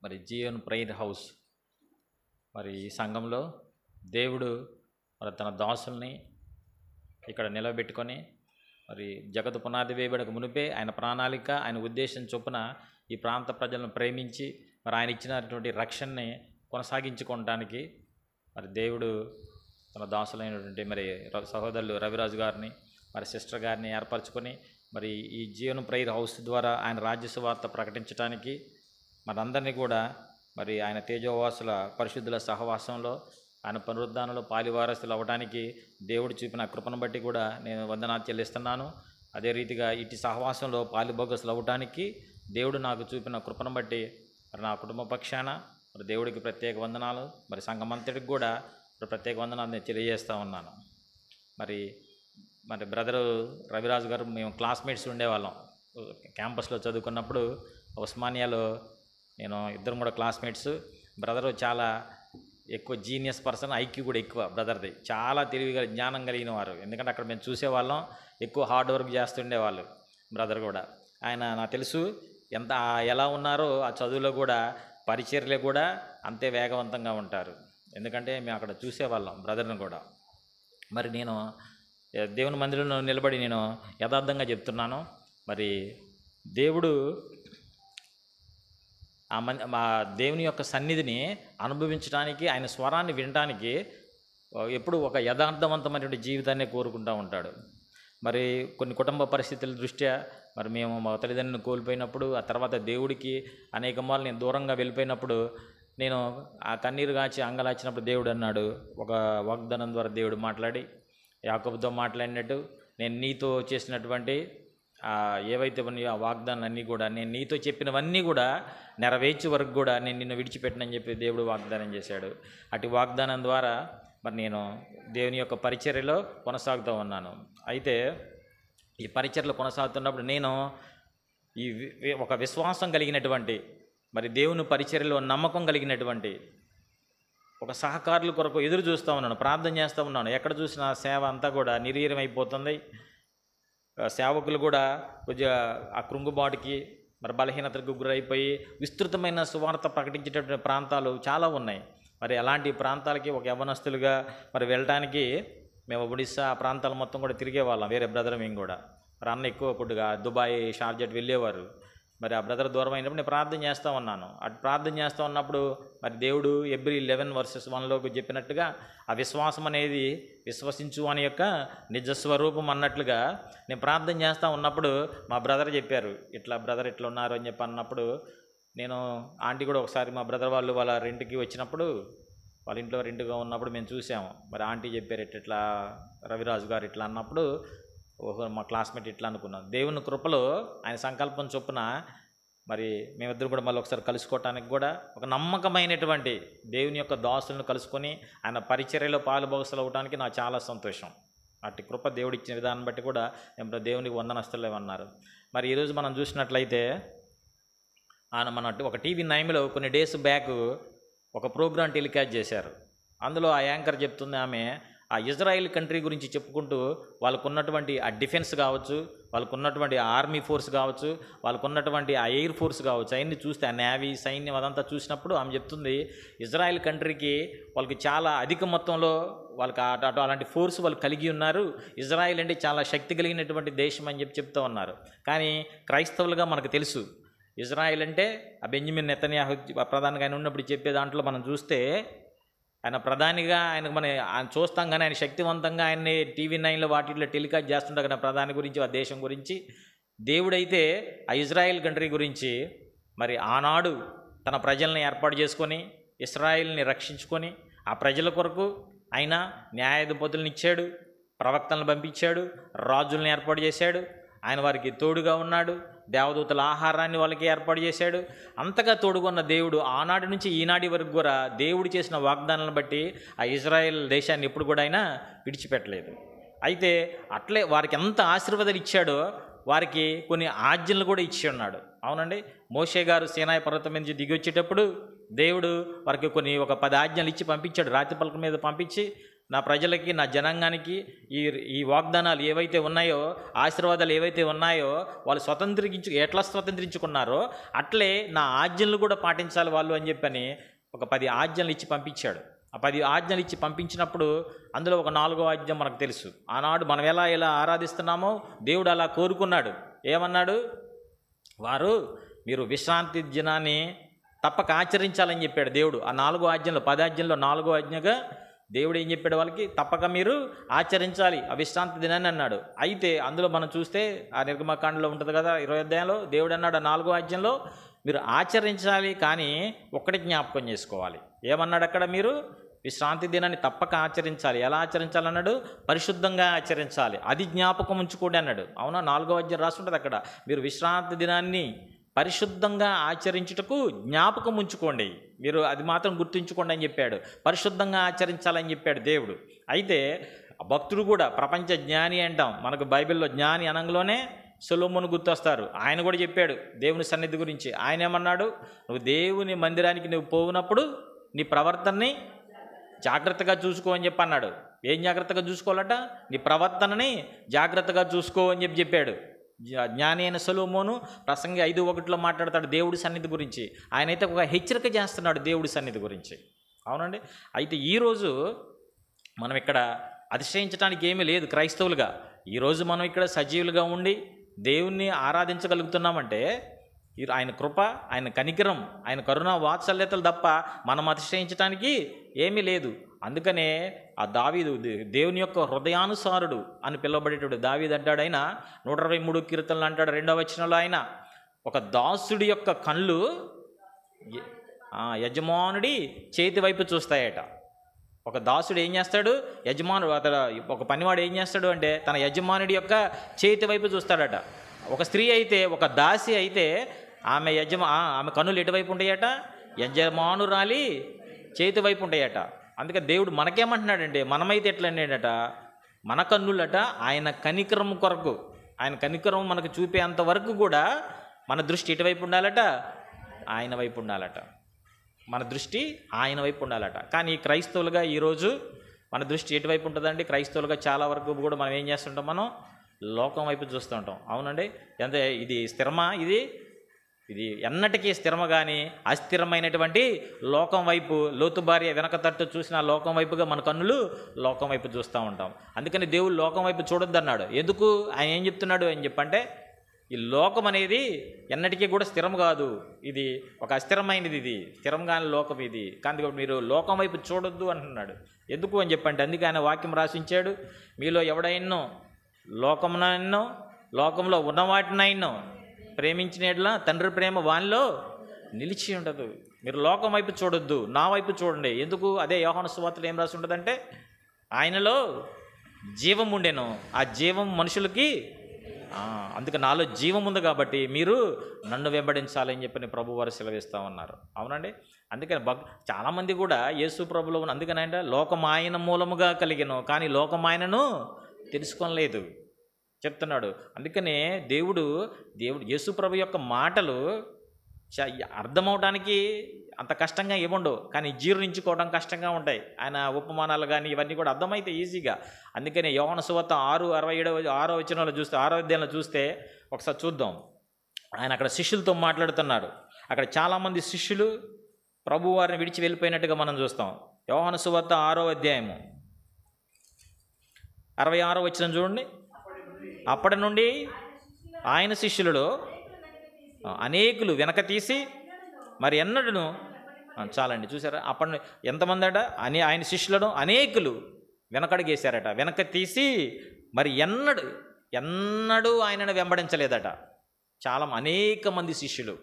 మరి zoon prayer house మరి ఈ సంఘంలో దేవుడు మరి తన దాసుల్ని ఇక్కడ నిలబెట్టుకొని మరి జగత్తు పునాది వేయబడక మునిపే ఆయన ప్రణాళిక ఆయన ఉద్దేశం చొప్పున ఈ ప్రాంత ప్రజలను ప్రేమించి మరి ఆయన ఇచ్చినటువంటి రక్షణని కొనసాగించుకోవడానికి మరి దేవుడు తన దాసులైనటువంటి మరి సహోదరులు రవిరాజు గారిని మరి సిస్టర్ గారిని ఏర్పరచుకొని మరి ఈ జీవన ప్రేయర్ హౌస్ ద్వారా ఆయన రాజ్య సువార్త ప్రకటించడానికి మనందరినీ కూడా మరి ఆయన తేజోవాసుల పరిశుద్ధుల సహవాసంలో ఆయన పునరుద్ధానంలో పాలివారసులు అవ్వడానికి దేవుడు చూపిన కృపను బట్టి కూడా నేను వందనాలు చెల్లిస్తున్నాను. అదే రీతిగా ఇటు సహవాసంలో పాలిభోగసులు అవ్వడానికి దేవుడు నాకు చూపిన కృపను బట్టి మరి నా కుటుంబ పక్షాన మరి దేవుడికి ప్రత్యేక వందనాలు, మరి సంఘమంతటికి కూడా ప్రత్యేక వందనాలు నేను తెలియజేస్తూ ఉన్నాను. మరి బ్రదరు రవిరాజు గారు మేము క్లాస్మేట్స్ ఉండేవాళ్ళం. క్యాంపస్లో చదువుకున్నప్పుడు ఉస్మానియాలో నేను ఇద్దరం కూడా క్లాస్మేట్స్. బ్రదరు చాలా ఎక్కువ జీనియస్ పర్సన్, ఐక్యూ కూడా ఎక్కువ బ్రదర్ది. చాలా తెలివిగా జ్ఞానం కలిగిన వారు. ఎందుకంటే అక్కడ మేము చూసేవాళ్ళం, ఎక్కువ హార్డ్ వర్క్ చేస్తుండేవాళ్ళు బ్రదర్ కూడా. ఆయన నాకు తెలుసు ఎంత ఎలా ఉన్నారో ఆ చదువులో కూడా పరిచర్యలు కూడా అంతే వేగవంతంగా ఉంటారు. ఎందుకంటే మేము అక్కడ చూసేవాళ్ళం బ్రదర్ని కూడా. మరి నేను దేవుని మందిరంలో నిలబడి నేను యథార్థంగా చెప్తున్నాను, మరి దేవుడు మా దేవుని యొక్క సన్నిధిని అనుభవించడానికి, ఆయన స్వరాన్ని వినడానికి ఎప్పుడు ఒక యథార్థవంతమైనటువంటి జీవితాన్ని కోరుకుంటూ ఉంటాడు. మరి కొన్ని కుటుంబ పరిస్థితుల దృష్ట్యా మరి మేము మా తల్లిదండ్రులను కోల్పోయినప్పుడు, ఆ తర్వాత దేవుడికి అనేక మార్లు నేను దూరంగా వెళ్ళిపోయినప్పుడు నేను ఆ కన్నీరు కాచి అంగలాచినప్పుడు దేవుడు అన్నాడు, ఒక వాగ్దానం ద్వారా దేవుడు మాట్లాడి యాకోబుతో మాట్లాడినట్టు, నేను నీతో చేసినటువంటి ఏవైతే ఉన్నాయో ఆ వాగ్దానాలన్నీ కూడా, నేను నీతో చెప్పినవన్నీ కూడా నెరవేర్చే వరకు కూడా నేను నిన్ను విడిచిపెట్టనని చెప్పి దేవుడు వాగ్దానం చేశాడు. అటు వాగ్దానం ద్వారా మరి నేను దేవుని యొక్క పరిచర్యలో కొనసాగుతూ ఉన్నాను. అయితే ఈ పరిచర్యలో కొనసాగుతున్నప్పుడు నేను ఒక విశ్వాసం కలిగినటువంటి, మరి దేవుని పరిచర్యలో నమ్మకం కలిగినటువంటి ఒక సహకారుల కొరకు ఎదురు చూస్తూ ఉన్నాను, ప్రార్థన చేస్తూ ఉన్నాను. ఎక్కడ చూసినా సేవ అంతా కూడా నిర్వీర్యమైపోతుంది. సేవకులు కూడా కొద్దిగా ఆ కృంగుబాటుకి మరి బలహీనతకు గురైపోయి విస్తృతమైన సువార్త ప్రకటించేటటువంటి ప్రాంతాలు చాలా ఉన్నాయి. మరి అలాంటి ప్రాంతాలకి ఒక యవ్వనస్తులుగా మరి వెళ్ళడానికి మేము ఒడిస్సా ఆ ప్రాంతాలు మొత్తం కూడా తిరిగేవాళ్ళం. వేరే బ్రదర్ మేము కూడా మరి అన్న ఎక్కువ కొద్దిగా దుబాయ్, షార్జెట్ వెళ్ళేవారు. మరి ఆ బ్రదర్ దూరం అయినప్పుడు నేను ప్రార్థన చేస్తూ ఉన్నాను. అటు ప్రార్థన చేస్తూ ఉన్నప్పుడు మరి దేవుడు Hebrew 11:1 చెప్పినట్టుగా ఆ విశ్వాసం అనేది విశ్వసించు అని యొక్క నిజస్వరూపం అన్నట్లుగా నేను ప్రార్థన చేస్తూ ఉన్నప్పుడు మా బ్రదర్ చెప్పారు, ఇట్లా బ్రదర్ ఇట్లా ఉన్నారు అని చెప్పి అన్నప్పుడు నేను ఆంటీ కూడా ఒకసారి మా బ్రదర్ వాళ్ళు వాళ్ళ రెంట్కి వచ్చినప్పుడు, వాళ్ళ ఇంట్లో రెంట్గా ఉన్నప్పుడు మేము చూసాము. మరి ఆంటీ చెప్పారు ఇట్లా రవిరాజు గారు ఇట్లా అన్నప్పుడు ఓహో మా క్లాస్మేట్ ఇట్లా అనుకున్నాం. దేవుని కృపలో ఆయన సంకల్పం చొప్పున మరి మేమిద్దరు కూడా మళ్ళీ ఒకసారి కలుసుకోవటానికి కూడా ఒక నమ్మకమైనటువంటి దేవుని యొక్క దాసులను కలుసుకొని ఆయన పరిచర్యలో పాలుభాగస్తులు అవ్వడానికి నాకు చాలా సంతోషం. అట్టి కృప దేవుడు ఇచ్చిన విధానం బట్టి కూడా మేము దేవునికి వందనస్తులేమన్నారు. మరి ఈరోజు మనం చూసినట్లయితే ఆయన మన ఒక టీవీ 9లో కొన్ని డేస్ బ్యాక్ ఒక ప్రోగ్రాం టెలికాస్ట్ చేశారు. అందులో ఆ యాంకర్ చెప్తుంది, ఆమె ఆ ఇజ్రాయిల్ కంట్రీ గురించి చెప్పుకుంటూ వాళ్ళకున్నటువంటి ఆ డిఫెన్స్ కావచ్చు, వాళ్ళకున్నటువంటి ఆర్మీ ఫోర్స్ కావచ్చు, వాళ్ళకున్నటువంటి ఆ ఎయిర్ ఫోర్స్ కావచ్చు, అవన్నీ చూస్తే ఆ నేవీ సైన్యం అదంతా చూసినప్పుడు ఆమె చెప్తుంది, ఇజ్రాయిల్ కంట్రీకి వాళ్ళకి చాలా అధిక మొత్తంలో వాళ్ళకి అలాంటి ఫోర్స్ వాళ్ళు కలిగి ఉన్నారు. ఇజ్రాయిల్ అంటే చాలా శక్తి కలిగినటువంటి దేశం అని చెప్తూ ఉన్నారు. కానీ క్రైస్తవులుగా మనకు తెలుసు, ఇజ్రాయిల్ అంటే ఆ బెంజమిన్ నెతన్యాహు ప్రధానిగా ఆయన ఉన్నప్పుడు చెప్పే దాంట్లో మనం చూస్తే ఆయన ప్రధానిగా ఆయన చూస్తాం కానీ ఆయన శక్తివంతంగా ఆయన్ని టీవీ 9లో వాటిల్లో టెలికాస్ట్ చేస్తుంటారు కదా ప్రధాని గురించి, ఆ దేశం గురించి. దేవుడైతే ఆ ఇజ్రాయెల్ కంట్రీ గురించి మరి ఆనాడు తన ప్రజల్ని ఏర్పాటు చేసుకొని ఇశ్రాయేల్ని రక్షించుకొని ఆ ప్రజల కొరకు ఆయన న్యాయాధిపతులను ఇచ్చాడు, ప్రవక్తలను పంపించాడు, రాజులను ఏర్పాటు చేశాడు, ఆయన వారికి తోడుగా ఉన్నాడు, దేవదూతల ఆహారాన్ని వాళ్ళకి ఏర్పాటు చేశాడు. అంతగా తోడుగున్న దేవుడు ఆనాటి నుంచి ఈనాటి వరకు కూడా దేవుడు చేసిన వాగ్దానాలను బట్టి ఆ ఇజ్రాయెల్ దేశాన్ని ఎప్పుడు కూడా ఆయన విడిచిపెట్టలేదు. అయితే అట్లే వారికి ఎంత ఆశీర్వాదాలు ఇచ్చాడో వారికి కొన్ని ఆజ్ఞలు కూడా ఇచ్చి ఉన్నాడు. అవునండి, మోషే గారు సీనాయి పర్వతం మీద దిగి వచ్చేటప్పుడు దేవుడు వారికి ఒక 10 ఆజ్ఞలు ఇచ్చి పంపించాడు. రాతి పలక మీద పంపించి నా ప్రజలకి, నా జనాంగానికి ఈ ఈ వాగ్దానాలు ఏవైతే ఉన్నాయో, ఆశీర్వాదాలు ఏవైతే ఉన్నాయో వాళ్ళు ఎట్లా స్వతంత్రించుకున్నారో అట్లే నా ఆజ్ఞలు కూడా పాటించాలి వాళ్ళు అని చెప్పని ఒక 10 ఆజ్ఞలు ఇచ్చి పంపించాడు. ఆ 10 ఆజ్ఞలు ఇచ్చి పంపించినప్పుడు అందులో ఒక 4వ ఆజ్ఞ మనకు తెలుసు. ఆనాడు మనం ఎలా ఆరాధిస్తున్నామో దేవుడు అలా కోరుకున్నాడు. ఏమన్నాడు? మీరు విశ్రాంతి దినాన్ని తప్పక ఆచరించాలని చెప్పాడు దేవుడు. ఆ 4 ఆజ్ఞలు, 10 ఆజ్ఞల్లో 4వ ఆజ్ఞగా దేవుడు ఏం చెప్పాడు? వాళ్ళకి తప్పక మీరు ఆచరించాలి ఆ విశ్రాంతి దినాన్ని అన్నాడు. అయితే అందులో మనం చూస్తే ఆ నిర్గమకాండలో ఉంటుంది కదా 20వ అధ్యాయంలో, దేవుడు అన్నాడు ఆ 4వ ఆజ్ఞలో మీరు ఆచరించాలి, కానీ ఒక్కటి జ్ఞాపకం చేసుకోవాలి. ఏమన్నాడు అక్కడ? మీరు విశ్రాంతి దినాన్ని తప్పక ఆచరించాలి. ఎలా ఆచరించాలన్నాడు? పరిశుద్ధంగా ఆచరించాలి, అది జ్ఞాపకం ఉంచుకోండి అన్నాడు. అవునా? 4వ అధ్యాయం రాసి ఉంటుంది అక్కడ, మీరు విశ్రాంతి దినాన్ని పరిశుద్ధంగా ఆచరించుటకు జ్ఞాపకం ఉంచుకోండి, మీరు అది మాత్రం గుర్తుంచుకోండి అని చెప్పాడు. పరిశుద్ధంగా ఆచరించాలని చెప్పాడు దేవుడు. అయితే భక్తుడు కూడా ప్రపంచ జ్ఞాని అంటాం, మనకు బైబిల్లో జ్ఞాని అనంలోనే సొలొమోను గుర్తొస్తారు. ఆయన కూడా చెప్పాడు దేవుని సన్నిధి గురించి. ఆయన ఏమన్నాడు? నువ్వు దేవుని మందిరానికి నువ్వు పోయినప్పుడు నీ ప్రవర్తనని జాగ్రత్తగా చూసుకో అని చెప్పి అన్నాడు. ఏం జాగ్రత్తగా చూసుకోవాలట? నీ ప్రవర్తనని జాగ్రత్తగా చూసుకో అని చెప్పాడు. జ్ఞాని అయిన సొలొమోను ప్రసంగి 5:1 మాట్లాడతాడు దేవుడి సన్నిధి గురించి. ఆయనైతే ఒక హెచ్చరిక చేస్తున్నాడు దేవుడి సన్నిధి గురించి. అవునండి. అయితే ఈరోజు మనం ఇక్కడ అతిశయించడానికి ఏమీ లేదు క్రైస్తవులుగా. ఈరోజు మనం ఇక్కడ సజీవులుగా ఉండి దేవుణ్ణి ఆరాధించగలుగుతున్నామంటే ఆయన కృప, ఆయన కనికరం, ఆయన కరుణ వాత్సల్యతలు తప్ప మనం అతిశయించడానికి ఏమీ లేదు. అందుకనే ఆ దావీదు దేవుని యొక్క హృదయానుసారుడు అని పిలువబడేటప్పుడు దావీదు అంటాడు, ఆయన 123 కీర్తనలు అంటాడు 2వ వచనంలో, ఆయన ఒక దాసుడి యొక్క కళ్ళు యజమానుడి చేతి వైపు చూస్తాయట. ఒక దాసుడు ఏం చేస్తాడు? ఒక పనివాడు ఏం చేస్తాడు అంటే తన యజమానుడి యొక్క చేతి వైపు చూస్తాడట. ఒక స్త్రీ అయితే, ఒక దాసి అయితే ఆమె కన్నులు ఎటువైపు ఉంటాయట? యజమానురాలి చేతి వైపు ఉంటాయట. అందుకే దేవుడు మనకేమంటున్నాడంటే, మనమైతే ఎట్లా అన్నాడట? మన కన్నులట ఆయన కనికరం కొరకు, ఆయన కనికరం మనకు చూపేంత వరకు కూడా మన దృష్టి ఎటువైపు ఉండాలట? ఆయన వైపు ఉండాలట. మన దృష్టి ఆయన వైపు ఉండాలట. కానీ క్రైస్తవులుగా ఈరోజు మన దృష్టి ఎటువైపు ఉంటుందండి? క్రైస్తవులుగా చాలా వరకు కూడా మనం ఏం చేస్తుంటాం? మనం లోకం వైపు చూస్తూ ఉంటాం. అవునండి. అంటే ఇది స్థిరమా? ఇది ఎన్నటికీ స్థిరమ కానీ అస్థిరమైనటువంటి లోకం వైపు, లోతు భార్య వెనక తట్టు చూసిన లోకం వైపుగా మన కన్నులు లోకం వైపు చూస్తూ ఉంటాం. అందుకని దేవుడు లోకం వైపు చూడొద్దు అన్నాడు. ఎందుకు? ఆయన ఏం చెప్తున్నాడు అని చెప్పంటే, ఈ లోకం అనేది ఎన్నటికీ కూడా స్థిరం కాదు, ఇది ఒక అస్థిరమైనది, ఇది స్థిరం కాని లోకం ఇది. కానీ మీరు లోకం వైపు చూడొద్దు అంటున్నాడు. ఎందుకు అని చెప్పంటే, అందుకే ఆయన వాక్యం రాసించాడు, మీలో ఎవడైనో లోకంలో ఉన్న వాటినైనో ప్రేమించినట్లా తండ్రి ప్రేమ వానిలో నిలిచి ఉండదు. మీరు లోకం వైపు చూడొద్దు, నా వైపు చూడండి. ఎందుకు? అదే యోహాను సువార్తలో ఏం రాసి ఉంటుందంటే, ఆయనలో జీవం ఉండెను, ఆ జీవం మనుషులకి, అందుకే నాలో జీవం ఉంది కాబట్టి మీరు నన్ను వెంబడించాలని చెప్పని ప్రభు వారు సెలవిస్తూ ఉన్నారు. అవునండి. అందుకని చాలామంది కూడా యేసు ప్రభులో ఉన్న, అందుకని అంటే లోకం ఆయన మూలముగా కలిగెను, కానీ లోకం ఆయనను తెలుసుకోలేదు చెప్తున్నాడు. అందుకనే దేవుడు యేసు ప్రభు యొక్క మాటలు అర్థమవడానికి అంత కష్టంగా ఏముండవు, కానీ జీర్ణించుకోవడం కష్టంగా ఉంటాయి. ఆయన ఉపమానాలు కానీ ఇవన్నీ కూడా అర్థమైతే ఈజీగా. అందుకనే యోహాను సువార్త 6:67 వచనంలో చూస్తే, 6వ అధ్యాయంలో చూస్తే ఒకసారి చూద్దాం. ఆయన అక్కడ శిష్యులతో మాట్లాడుతున్నారు. అక్కడ చాలామంది శిష్యులు ప్రభు వారిని విడిచి వెళ్ళిపోయినట్టుగా మనం చూస్తాం. యోహాను సువార్త 6వ అధ్యాయము 66వ వచనం చూడండి. అప్పటి నుండి ఆయన శిష్యులలో అనేకులు వెనక తీసి మరి ఎన్నడను, చాలండి చూసారా, అప్పటి ఎంతమంది అట? ఆయన శిష్యులను అనేకులు వెనకడుగేశారట. వెనక తీసి మరి ఎన్నడూ ఆయనను వెంబడించలేదట. అనేక మంది శిష్యులు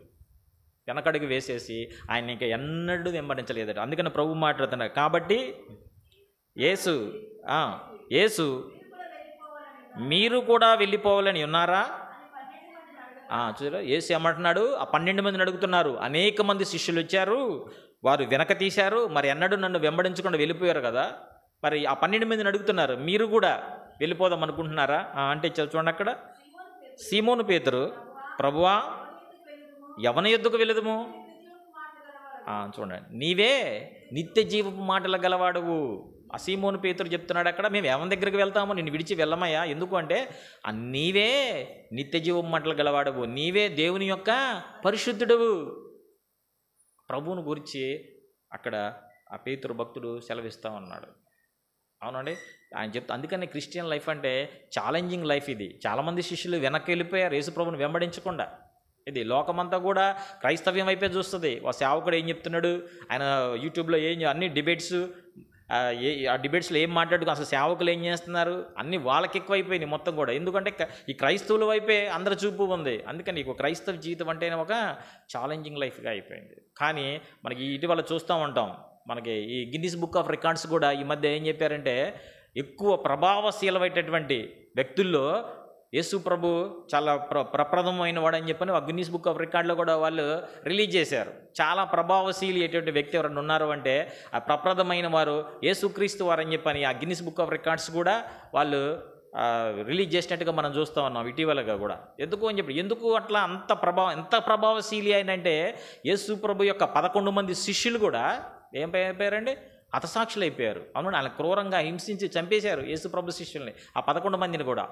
వెనకడుగు వేసేసి ఆయన ఇంకా ఎన్నడూ వెంబడించలేదట. అందుకని ప్రభు మాట్లాడుతున్నారు. కాబట్టి యేసు మీరు కూడా వెళ్ళిపోవాలని ఉన్నారా? చూసారా, యేసు ఏమంటున్నాడు? ఆ 12 మందిని అడుగుతున్నారు. అనేక మంది శిష్యులు వచ్చారు, వారు వెనక తీశారు, మరి ఎన్నడూ నన్ను వెంబడించకుండా వెళ్ళిపోయారు కదా. మరి ఆ 12 మందిని అడుగుతున్నారు, మీరు కూడా వెళ్ళిపోదాం అనుకుంటున్నారా అంటే చూడండి, అక్కడ సీమోను పేతురు, ప్రభువా ఎవని యొద్దకు వెళుదుము? చూడండి, నీవే నిత్య జీవపు మాటలు గలవాడువు. ఆ సీమోను పేతురు చెప్తున్నాడు అక్కడ, మేము ఎవరి దగ్గరికి వెళ్తాము, నిన్ను విడిచి వెళ్ళమయ్యా. ఎందుకు అంటే నీవే నిత్య జీవం మంటలు గలవాడవు, నీవే దేవుని యొక్క పరిశుద్ధుడవు. ప్రభువును గురించి అక్కడ ఆ పేతురు భక్తుడు సెలవిస్తూ ఉన్నాడు. అవునండి, ఆయన చెప్తా. అందుకని క్రిస్టియన్ లైఫ్ అంటే ఛాలెంజింగ్ లైఫ్. ఇది చాలామంది శిష్యులు వెనక్కి వెళ్ళిపోయారు యేసు ప్రభువుని వెంబడించకుండా. ఇది లోకమంతా కూడా క్రైస్తవ్యం వైపే చూస్తుంది. ఆ సేవకుడు ఏం చెప్తున్నాడు, ఆయన యూట్యూబ్లో అన్ని డిబేట్స్, ఆ డిబేట్స్లో ఏం మాట్లాడుకో, అసలు సేవకులు ఏం చేస్తున్నారు, అన్నీ వాళ్ళకి ఎక్కువైపోయినాయి మొత్తం కూడా. ఎందుకంటే ఈ క్రైస్తవుల వైపే అందరి చూపు ఉంది. అందుకని ఒక క్రైస్తవ జీవితం అంటేనే ఒక ఛాలెంజింగ్ లైఫ్గా అయిపోయింది. కానీ మనకి ఇటీవల చూస్తూ ఉంటాం, మనకి ఈ గిన్నిస్ బుక్ ఆఫ్ రికార్డ్స్ కూడా ఈ మధ్య ఏం చెప్పారంటే, ఎక్కువ ప్రభావశీలమైనటువంటి వ్యక్తుల్లో యేసు ప్రభు చాలా ప్రప్రథమైన వాడు అని చెప్పని ఆ గిన్నిస్ బుక్ ఆఫ్ రికార్డులో కూడా వాళ్ళు రిలీజ్ చేశారు. చాలా ప్రభావశీలి అటువంటి వ్యక్తి ఎవరైనా ఉన్నారు అంటే ఆ ప్రప్రథమైన వారు యేసుక్రీస్తు వారు అని చెప్పని ఆ గిన్నిస్ బుక్ ఆఫ్ రికార్డ్స్ కూడా వాళ్ళు రిలీజ్ చేసినట్టుగా మనం చూస్తూ ఉన్నాం ఇటీవలగా కూడా. ఎందుకు అని చెప్పి, ఎందుకు అట్లా ఎంత ప్రభావశీలి అయినంటే యేసు ప్రభు యొక్క 11 మంది శిష్యులు కూడా ఏం అయిపోయారండి, హతసాక్షులు అయిపోయారు. అవును, ఆయన క్రూరంగా హింసించి చంపేశారు యేసు ప్రభు శిష్యుల్ని, ఆ 11 మందిని కూడా.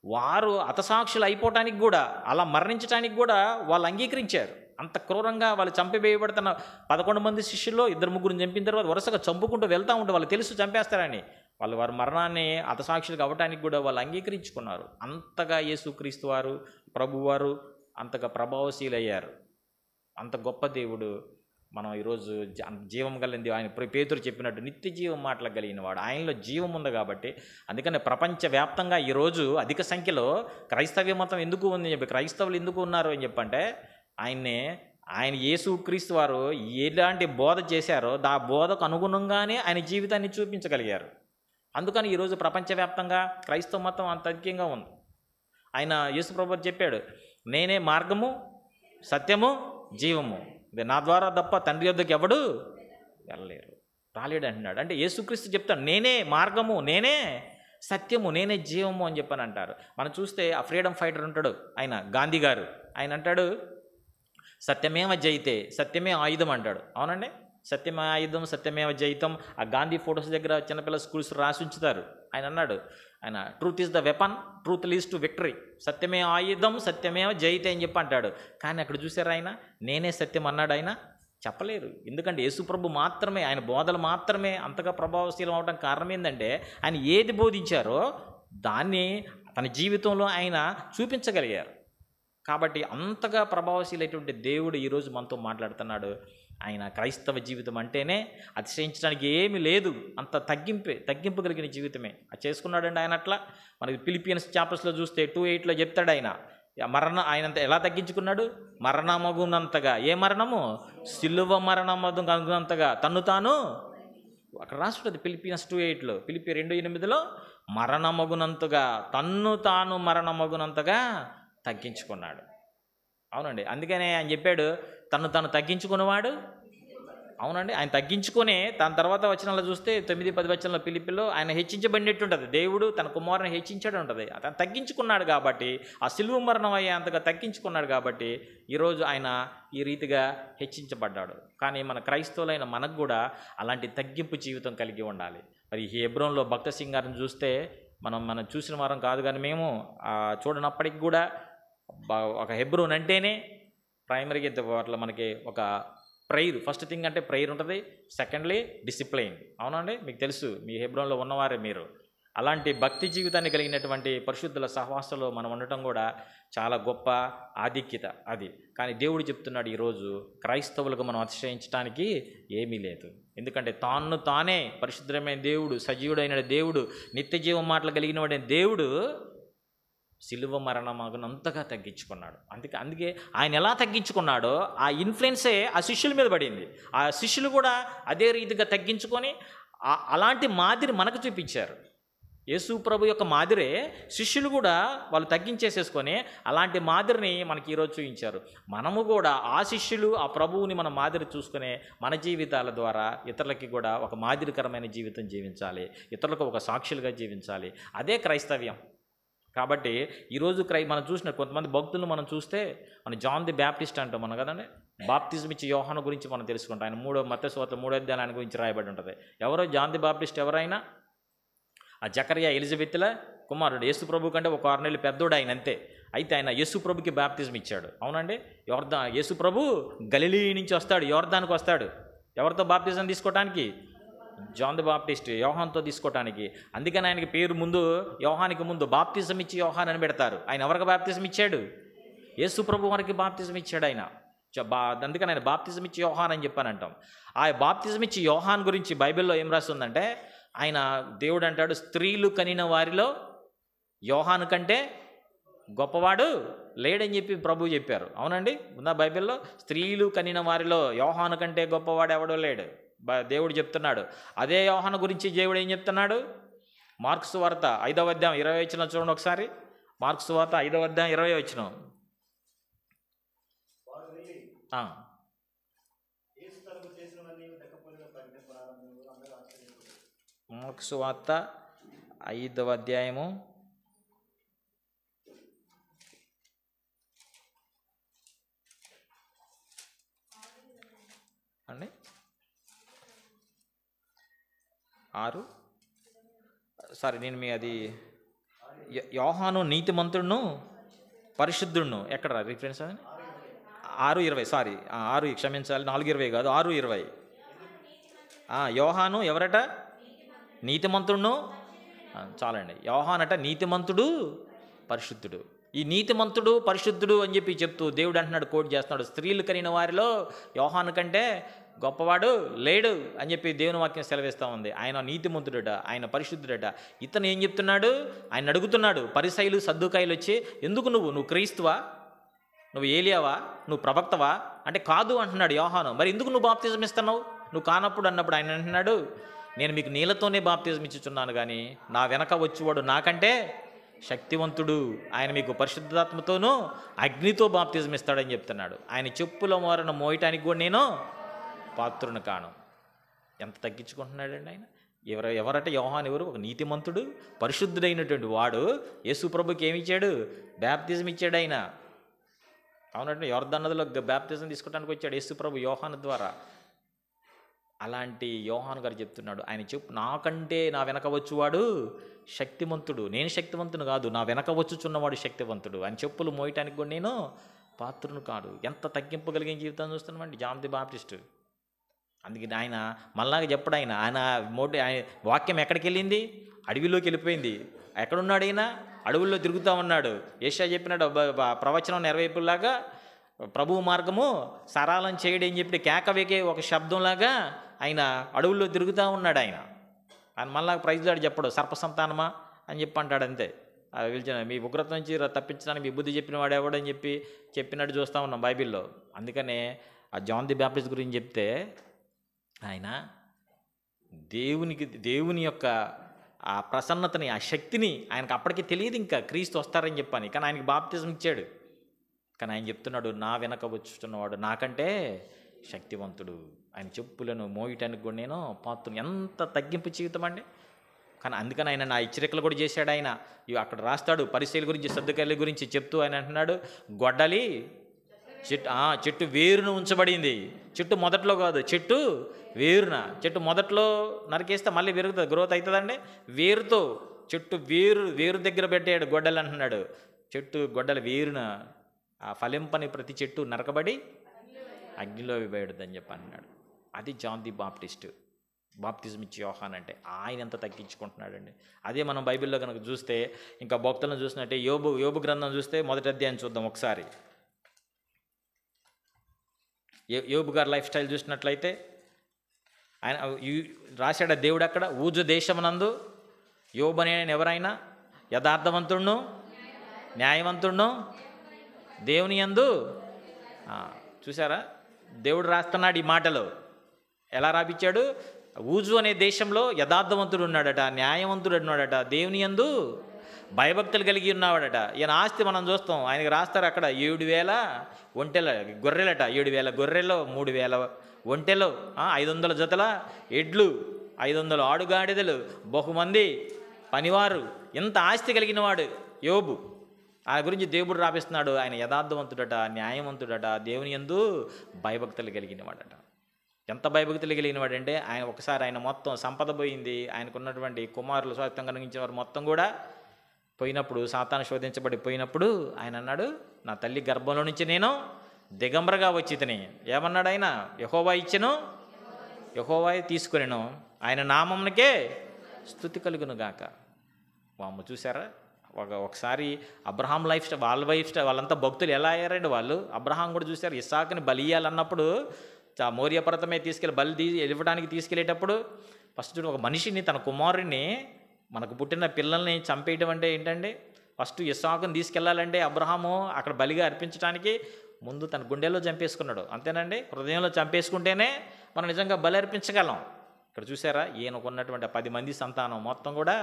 వారు హతసాక్షులు అయిపోవటానికి కూడా, అలా మరణించడానికి కూడా వాళ్ళు అంగీకరించారు. అంత క్రూరంగా వాళ్ళు చంపివేయబడుతున్న 11 మంది శిష్యుల్లో 2-3 చంపిన తర్వాత వరుసగా చంపుకుంటూ వెళ్తూ ఉంటే వాళ్ళు తెలుసు చంపేస్తారని, వారి మరణాన్ని హతసాక్షులుగా అవ్వటానికి కూడా వాళ్ళు అంగీకరించుకున్నారు. అంతగా యేసుక్రీస్తు వారు ప్రభువారు అంతగా ప్రభావశీలయ్యారు. అంత గొప్ప దేవుడు మనం ఈరోజు జీవం కలిగింది. ఆయన పేతురు చెప్పినట్టు నిత్య జీవం మాటలు కలిగిన వాడు, ఆయనలో జీవం ఉంది కాబట్టి. అందుకని ప్రపంచవ్యాప్తంగా ఈరోజు అధిక సంఖ్యలో క్రైస్తవ్య మతం ఎందుకు ఉంది చెప్పి, క్రైస్తవులు ఎందుకు ఉన్నారు అని చెప్పంటే, ఆయన యేసుక్రీస్తు వారు ఎలాంటి బోధ చేశారో ఆ బోధకు అనుగుణంగానే ఆయన జీవితాన్ని చూపించగలిగారు. అందుకని ఈరోజు ప్రపంచవ్యాప్తంగా క్రైస్తవ మతం అంత అధికంగా ఉంది. ఆయన యేసు ప్రభువు చెప్పాడు, నేనే మార్గము సత్యము జీవము, నా ద్వారా తప్ప తండ్రి యొద్దకు ఎవడు వెళ్ళలేరు, రాలేడు అంటున్నాడు. అంటే యేసుక్రీస్తు చెప్తాడు, నేనే మార్గము, నేనే సత్యము, నేనే జీవము అని చెప్పని అంటారు. మనం చూస్తే ఆ ఫ్రీడమ్ ఫైటర్ ఉంటాడు ఆయన, గాంధీ గారు. ఆయన అంటాడు, సత్యమేవ జయితే, సత్యమే ఆయుధం అంటాడు. అవునండి, సత్యమే ఆయుధం, సత్యమేవ జయితం. ఆ గాంధీ ఫొటోస్ దగ్గర చిన్నపిల్లల స్కూల్స్ రాసి ఉంచుతారు. ఆయన అన్నాడు, truth is the weapon, truth leads to victory. సత్యమే ఆయుధం, సత్యమేవ జయితే అని చెప్పి అంటాడు. కానీ అక్కడ చూసారా, ఆయన నేనే సత్యం అన్నాడు. ఆయన చెప్పలేరు. ఎందుకంటే యేసుప్రభు మాత్రమే, ఆయన బోధలు మాత్రమే అంతగా ప్రభావశీలం అవడం కారణం ఏంటంటే, ఆయన ఏది బోధించారో దాన్ని తన జీవితంలో ఆయన చూపించగలిగారు. కాబట్టి అంతగా ప్రభావశీలైనటువంటి దేవుడు ఈరోజు మనతో మాట్లాడుతున్నాడు. ఆయన క్రైస్తవ జీవితం అంటేనే అతిశయించడానికి ఏమీ లేదు, అంత తగ్గింపు కలిగిన జీవితమే అది చేసుకున్నాడండి ఆయన. అట్లా మనకి ఫిలిపియన్స్ చాప్టర్స్లో చూస్తే 2:8 చెప్తాడు ఆయన ఆయన ఎలా తగ్గించుకున్నాడు, మరణమగునంతగా. ఏ మరణము? సిలువ మరణమగునంతగా తన్ను తాను, అక్కడ రాసుంటుంది ఫిలిపియన్స్ 2:8, ఫిలిపి 2:8 మరణమగునంతగా, తన్ను తాను మరణమగునంతగా తగ్గించుకున్నాడు. అవునండి, అందుకనే ఆయన చెప్పాడు, తను తగ్గించుకున్నవాడు. అవునండి, ఆయన తగ్గించుకునే దాని తర్వాత వచనాల్లో చూస్తే 9-10 వచనాల ఫిలిప్పిలో ఆయన హెచ్చించబడినట్టు ఉంటుంది. దేవుడు తన కుమారుని హెచ్చించాడు ఉంటుంది. అతను తగ్గించుకున్నాడు కాబట్టి, ఆ సిలువ మరణం అయ్యేంతగా తగ్గించుకున్నాడు కాబట్టి ఈరోజు ఆయన ఈ రీతిగా హెచ్చించబడ్డాడు. కానీ మన క్రైస్తవులైన మనకు కూడా అలాంటి తగ్గింపు జీవితం కలిగి ఉండాలి. మరి హెబ్రోన్లో భక్త సింగ్ గారిని చూస్తే మనం చూసిన వారం కాదు, కానీ మేము చూడనప్పటికి కూడా ఒక హెబ్రోన్ అంటేనే ప్రైమరీగా అట్లా మనకి ఒక ప్రేయర్, ఫస్ట్ థింగ్ అంటే ప్రేయర్ ఉంటుంది, సెకండ్లీ డిసిప్లైన్. అవునండి, మీకు తెలుసు, మీ హెబ్రోన్లో ఉన్నవారే మీరు. అలాంటి భక్తి జీవితాన్ని కలిగినటువంటి పరిశుద్ధుల సహవాసంలో మనం ఉండటం కూడా చాలా గొప్ప ఆధిక్యత అది. కానీ దేవుడు చెప్తున్నాడు, ఈరోజు క్రైస్తవులకు మనం అతిశయించడానికి ఏమీ లేదు. ఎందుకంటే తానే పరిశుద్ధమైన దేవుడు, సజీవుడైన దేవుడు, నిత్య జీవం మాటలు కలిగిన వాడైన దేవుడు సిలువ మరణమగునంతగా తగ్గించుకున్నాడు. అందుకే ఆయన ఎలా తగ్గించుకున్నాడో ఆ ఇన్ఫ్లుయెన్సే ఆ శిష్యుల మీద పడింది. ఆ శిష్యులు కూడా అదే రీతిగా తగ్గించుకొని అలాంటి మాదిరి మనకు చూపించారు. యేసు ప్రభు యొక్క మాదిరే శిష్యులు కూడా వాళ్ళు తగ్గించేసేసుకొని అలాంటి మాదిరిని మనకి ఈరోజు చూపించారు. మనము కూడా ఆ శిష్యులు, ఆ ప్రభువుని మన మాదిరి చూసుకునే మన జీవితాల ద్వారా ఇతరులకి కూడా ఒక మాదిరికరమైన జీవితం జీవించాలి, ఇతరులకు ఒక సాక్షులుగా జీవించాలి. అదే క్రైస్తవ్యం. కాబట్టి ఈరోజు మనం చూసిన కొంతమంది భక్తులను మనం చూస్తే మన జాన్ ది బ్యాప్టిస్ట్ అంటాం మనం కదండి. బాప్తిజం ఇచ్చి యోహాను గురించి మనం తెలుసుకుంటాం. ఆయన మత్తయి సువార్త 3వ అధ్యాయం ఆయన గురించి రాయబడి ఉంటుంది. ఎవరో జాన్ ది బాప్టిస్ట్ ఎవరైనా ఆ జకర్యా ఎలిజబెత్ల కుమారుడు, యేసు ప్రభు కంటే ఒక 6 నెలలు పెద్దోడు ఆయన, అంతే. అయితే ఆయన యేసు ప్రభుకి బాప్తిజం ఇచ్చాడు. అవునండి. యేసు ప్రభు గలిలీ నుంచి వస్తాడు, యోర్దానికి వస్తాడు. ఎవరితో బాప్తిజం తీసుకోవటానికి? జాన్ ది బాప్టిస్ట్ యోహాన్తో తీసుకోవటానికి. అందుకని ఆయనకి పేరు ముందు, యోహానికి ముందు బాప్తిజం ఇచ్చి యోహాన్ అని పెడతారు. ఆయన ఎవరికి బాప్తిజం ఇచ్చాడు? యేసు ప్రభు వారికి బాప్తిజం ఇచ్చాడు ఆయన. అందుకని ఆయన బాప్తిజం ఇచ్చి యోహాన్ అని చెప్పానంటాం. ఆ బాప్తిజం ఇచ్చి యోహాన్ గురించి బైబిల్లో ఏం రాస్తుందంటే, ఆయన దేవుడు అంటాడు, స్త్రీలు కనిన వారిలో యోహాను కంటే గొప్పవాడు లేడని చెప్పి ప్రభు చెప్పారు. అవునండి, ఉందా బైబిల్లో? స్త్రీలు కనిన వారిలో యోహాను కంటే గొప్పవాడు ఎవడో లేడు దేవుడు చెప్తున్నాడు. అదే యోహాను గురించి దేవుడు ఏం చెప్తున్నాడు? మార్కు సువార్త 5వ అధ్యాయం 20వ వచనం చూడండి ఒకసారి. మార్కు సువార్త 5వ అధ్యాయం 20వ వచనం. మార్కు సువార్త 5వ అధ్యాయము అండి 6 నేను మీ అది యోహాను నీతిమంతుడును పరిశుద్ధుడును, ఎక్కడ రిఫరెన్స్ అని? 6:20, 6 క్షమించాలి, 4:20 కాదు, 6:20. యోహాను ఎవరట? నీతిమంతుడును. చాలండి. యోహానట నీతిమంతుడు పరిశుద్ధుడు. ఈ నీతిమంతుడు పరిశుద్ధుడు అని చెప్పి చెప్తూ దేవుడు అంటున్నాడు, కోట్ చేస్తున్నాడు, స్త్రీలు కనిన వారిలో యోహాను కంటే గొప్పవాడు లేడు అని చెప్పి దేవుని వాక్యం సెలవిస్తూ ఉంది. ఆయన నీతిమంతుడట, ఆయన పరిశుద్ధుడట. ఇతను ఏం చెప్తున్నాడు? ఆయన అడుగుతున్నాడు, పరిసయ్యులు సద్దుకాయలు వచ్చి, ఎందుకు నువ్వు క్రీస్తువా, నువ్వు ఏలియావా, నువ్వు ప్రవక్తవా అంటే కాదు అంటున్నాడు యోహాను. మరి ఎందుకు నువ్వు బాప్తిజం ఇస్తున్నావు నువ్వు కానప్పుడు అన్నప్పుడు ఆయన అంటున్నాడు, నేను మీకు నీళ్ళతోనే బాప్తిజం ఇచ్చుచున్నాను, కానీ నా వెనక వచ్చేవాడు నాకంటే శక్తివంతుడు, ఆయన మీకు పరిశుద్ధాత్మతోనూ అగ్నితో బాప్తిజం ఇస్తాడని చెప్తున్నాడు. ఆయన చెప్పుల మోరను మోయటానికి కూడా నేను పాత్రుని కాను. ఎంత తగ్గించుకుంటున్నాడండి ఆయన. ఎవరట యోహాను? ఎవరు? ఒక నీతిమంతుడు పరిశుద్ధుడైనటువంటి వాడు యేసు ప్రభుకి ఏమి ఇచ్చాడు? బాప్తిజం ఇచ్చాడు ఆయన. అవునంటే యోర్దాను నదిలో బాప్తిజం తీసుకోవడానికి వచ్చాడు యేసు ప్రభు యోహాను ద్వారా. అలాంటి యోహాను గారు చెప్తున్నాడు, ఆయన నాకంటే నా వెనక వచ్చువాడు శక్తిమంతుడు, నేను శక్తివంతుడు కాదు, నా వెనక వచ్చుచున్నవాడు శక్తివంతుడు. ఆయన చెప్పులు మోయటానికి కూడా నేను పాత్రును కాదు. ఎంత తగ్గింపగలిగిన జీవితాన్ని చూస్తున్నామండి జాన్ ది బాప్టిస్ట్. అందుకని ఆయన మళ్ళాగా చెప్పడు. ఆయన వాక్యం ఎక్కడికి వెళ్ళింది? అడవిలోకి వెళ్ళిపోయింది. ఎక్కడున్నాడు ఆయన? అడవుల్లో తిరుగుతూ ఉన్నాడు. యెషయా చెప్పినాడు, ప్రవచనం నెరవేర్పులాగా ప్రభువు మార్గము సరళం చేయడం చెప్పి కేకవేకే ఒక శబ్దంలాగా ఆయన అడవుల్లో తిరుగుతూ ఉన్నాడు. ఆయన మళ్ళా ప్రైజ్ దాడు చెప్పడు, సర్పసంతానమా అని చెప్పి అంటాడు, అంతే. పిలిచిన మీ ఉగ్రత నుంచి తప్పించడానికి మీ బుద్ధి చెప్పిన వాడు ఎవడని చెప్పినట్టు చూస్తూ ఉన్నాం బైబిల్లో. అందుకనే ఆ జాన్ ది బ్యాప్టిస్ట్ గురించి చెప్తే ఆయన దేవుని యొక్క ఆ ప్రసన్నతని, ఆ శక్తిని ఆయనకు అప్పటికే తెలియదు ఇంకా క్రీస్తు వస్తారని చెప్పని, కానీ ఆయనకి బాప్తిజం ఇచ్చాడు. కానీ ఆయన చెప్తున్నాడు, నా వెనక వచ్చుతున్నవాడు నాకంటే శక్తివంతుడు, ఆయన చెప్పులను మోయటానికి కూడా నేను పాత్రను. ఎంత తగ్గింపు జీవితం అండి. కానీ అందుకని ఆయన నా హెచ్చరికలు కూడా చేశాడు. ఆయన అక్కడ రాస్తాడు పరిసయ్యుల గురించి, సద్దుకాయల గురించి చెప్తూ ఆయన అంటున్నాడు, గొడ్డలి చెట్టు వేరును ఉంచబడింది. చెట్టు మొదట్లో కాదు, చెట్టు వేరున. చెట్టు మొదట్లో నరికేస్తే మళ్ళీ పెరుగుతుంది, గ్రోత్ అవుతుందండి. వేరుతో చెట్టు వేరు దగ్గర పెట్టాడు గొడ్డలి అంటున్నాడు. చెట్టు గొడ్డలి వేరున ఆ ఫలింపని ప్రతి చెట్టు నరకబడి అగ్నిలో వేయబడుతుందని చెప్పి అన్నాడు. అది జాన్ ది బాప్టిస్ట్, బాప్తిజం ఇచ్చి యోహాన్ అంటే. ఆయన ఎంత తగ్గించుకుంటున్నాడండి. అదే మనం బైబిల్లో కనుక చూస్తే, ఇంకా భక్తులను చూసినట్టే యోబు గ్రంథం చూస్తే 1వ అధ్యాయం చూద్దాం ఒకసారి. యోబు గారి లైఫ్ స్టైల్ చూసినట్లయితే ఆయన రాశాడు దేవుడు అక్కడ, ఊజు దేశమునందు యోబు అనే ఎవరైనా యథార్థవంతుడును న్యాయవంతుడును దేవుని యందు. చూసారా, దేవుడు రాస్తున్నాడు ఈ మాటలు. ఎలా రాపించాడు? ఊజు అనే దేశంలో యథార్థవంతుడు ఉన్నాడట, న్యాయవంతుడు ఉన్నాడట, దేవుని యందు భయభక్తులు కలిగి ఉన్నవాడట. ఈయన ఆస్తి మనం చూస్తాం, ఆయనకి రాస్తారు అక్కడ 7,000 ఒంటెల గొర్రెలట. 7,000 గొర్రెలు, 3,000 ఒంటెలు, 500 జతల ఎడ్లు, 500 ఆడుగాడిదలు, బహుమంది పనివారు. ఎంత ఆస్తి కలిగిన వాడు. యోబు. ఆయన గురించి దేవుడు రాపిస్తున్నాడు, ఆయన యథార్థవంతుడట, న్యాయవంతుడట, దేవుని యందు భయభక్తులు కలిగిన వాడట. ఎంత భయభక్తులు కలిగిన వాడంటే ఆయన ఒకసారి ఆయన మొత్తం సంపద పోయింది, ఆయనకున్నటువంటి కుమారులు స్వార్థం కలిగించిన వారు మొత్తం కూడా పోయినప్పుడు, సాతాను శోధించబడి పోయినప్పుడు ఆయన అన్నాడు, నా తల్లి గర్భంలో నుంచి నేను దిగంబరగా వచ్చి తిని ఏమన్నాడు ఆయన, యెహోవా ఇచ్చెను యెహోవా తీసుకొనెను, ఆయన నామమునకే స్తుతి కలుగును గాక. వామ్మ చూసారా, ఒకసారి అబ్రహాం లైఫ్ స్టైల్, వాళ్ళంతా భక్తులు ఎలా అయ్యారండి వాళ్ళు. అబ్రహాం కూడా చూశారు, ఇస్సాకుని బలి ఇయ్యాలన్నప్పుడు మోరియా పర్వతమే తీసుకెళ్ళి బలి ఇవ్వడానికి తీసుకెళ్ళేటప్పుడు ఫస్ట్ ఒక మనిషిని, తన కుమారుడిని, మనకు పుట్టిన పిల్లల్ని చంపేయడం అంటే ఏంటండి, ఫస్ట్ ఇస్సాకుని తీసుకెళ్లాలంటే అబ్రహాము అక్కడ బలిగా అర్పించడానికి ముందు తన గుండెల్లో చంపేసుకున్నాడు. అంతేనండి, హృదయంలో చంపేసుకుంటేనే మనం నిజంగా బలి అర్పించగలం. ఇక్కడ చూసారా, ఈయనకున్నటువంటి 10 మంది సంతానం మొత్తం కూడా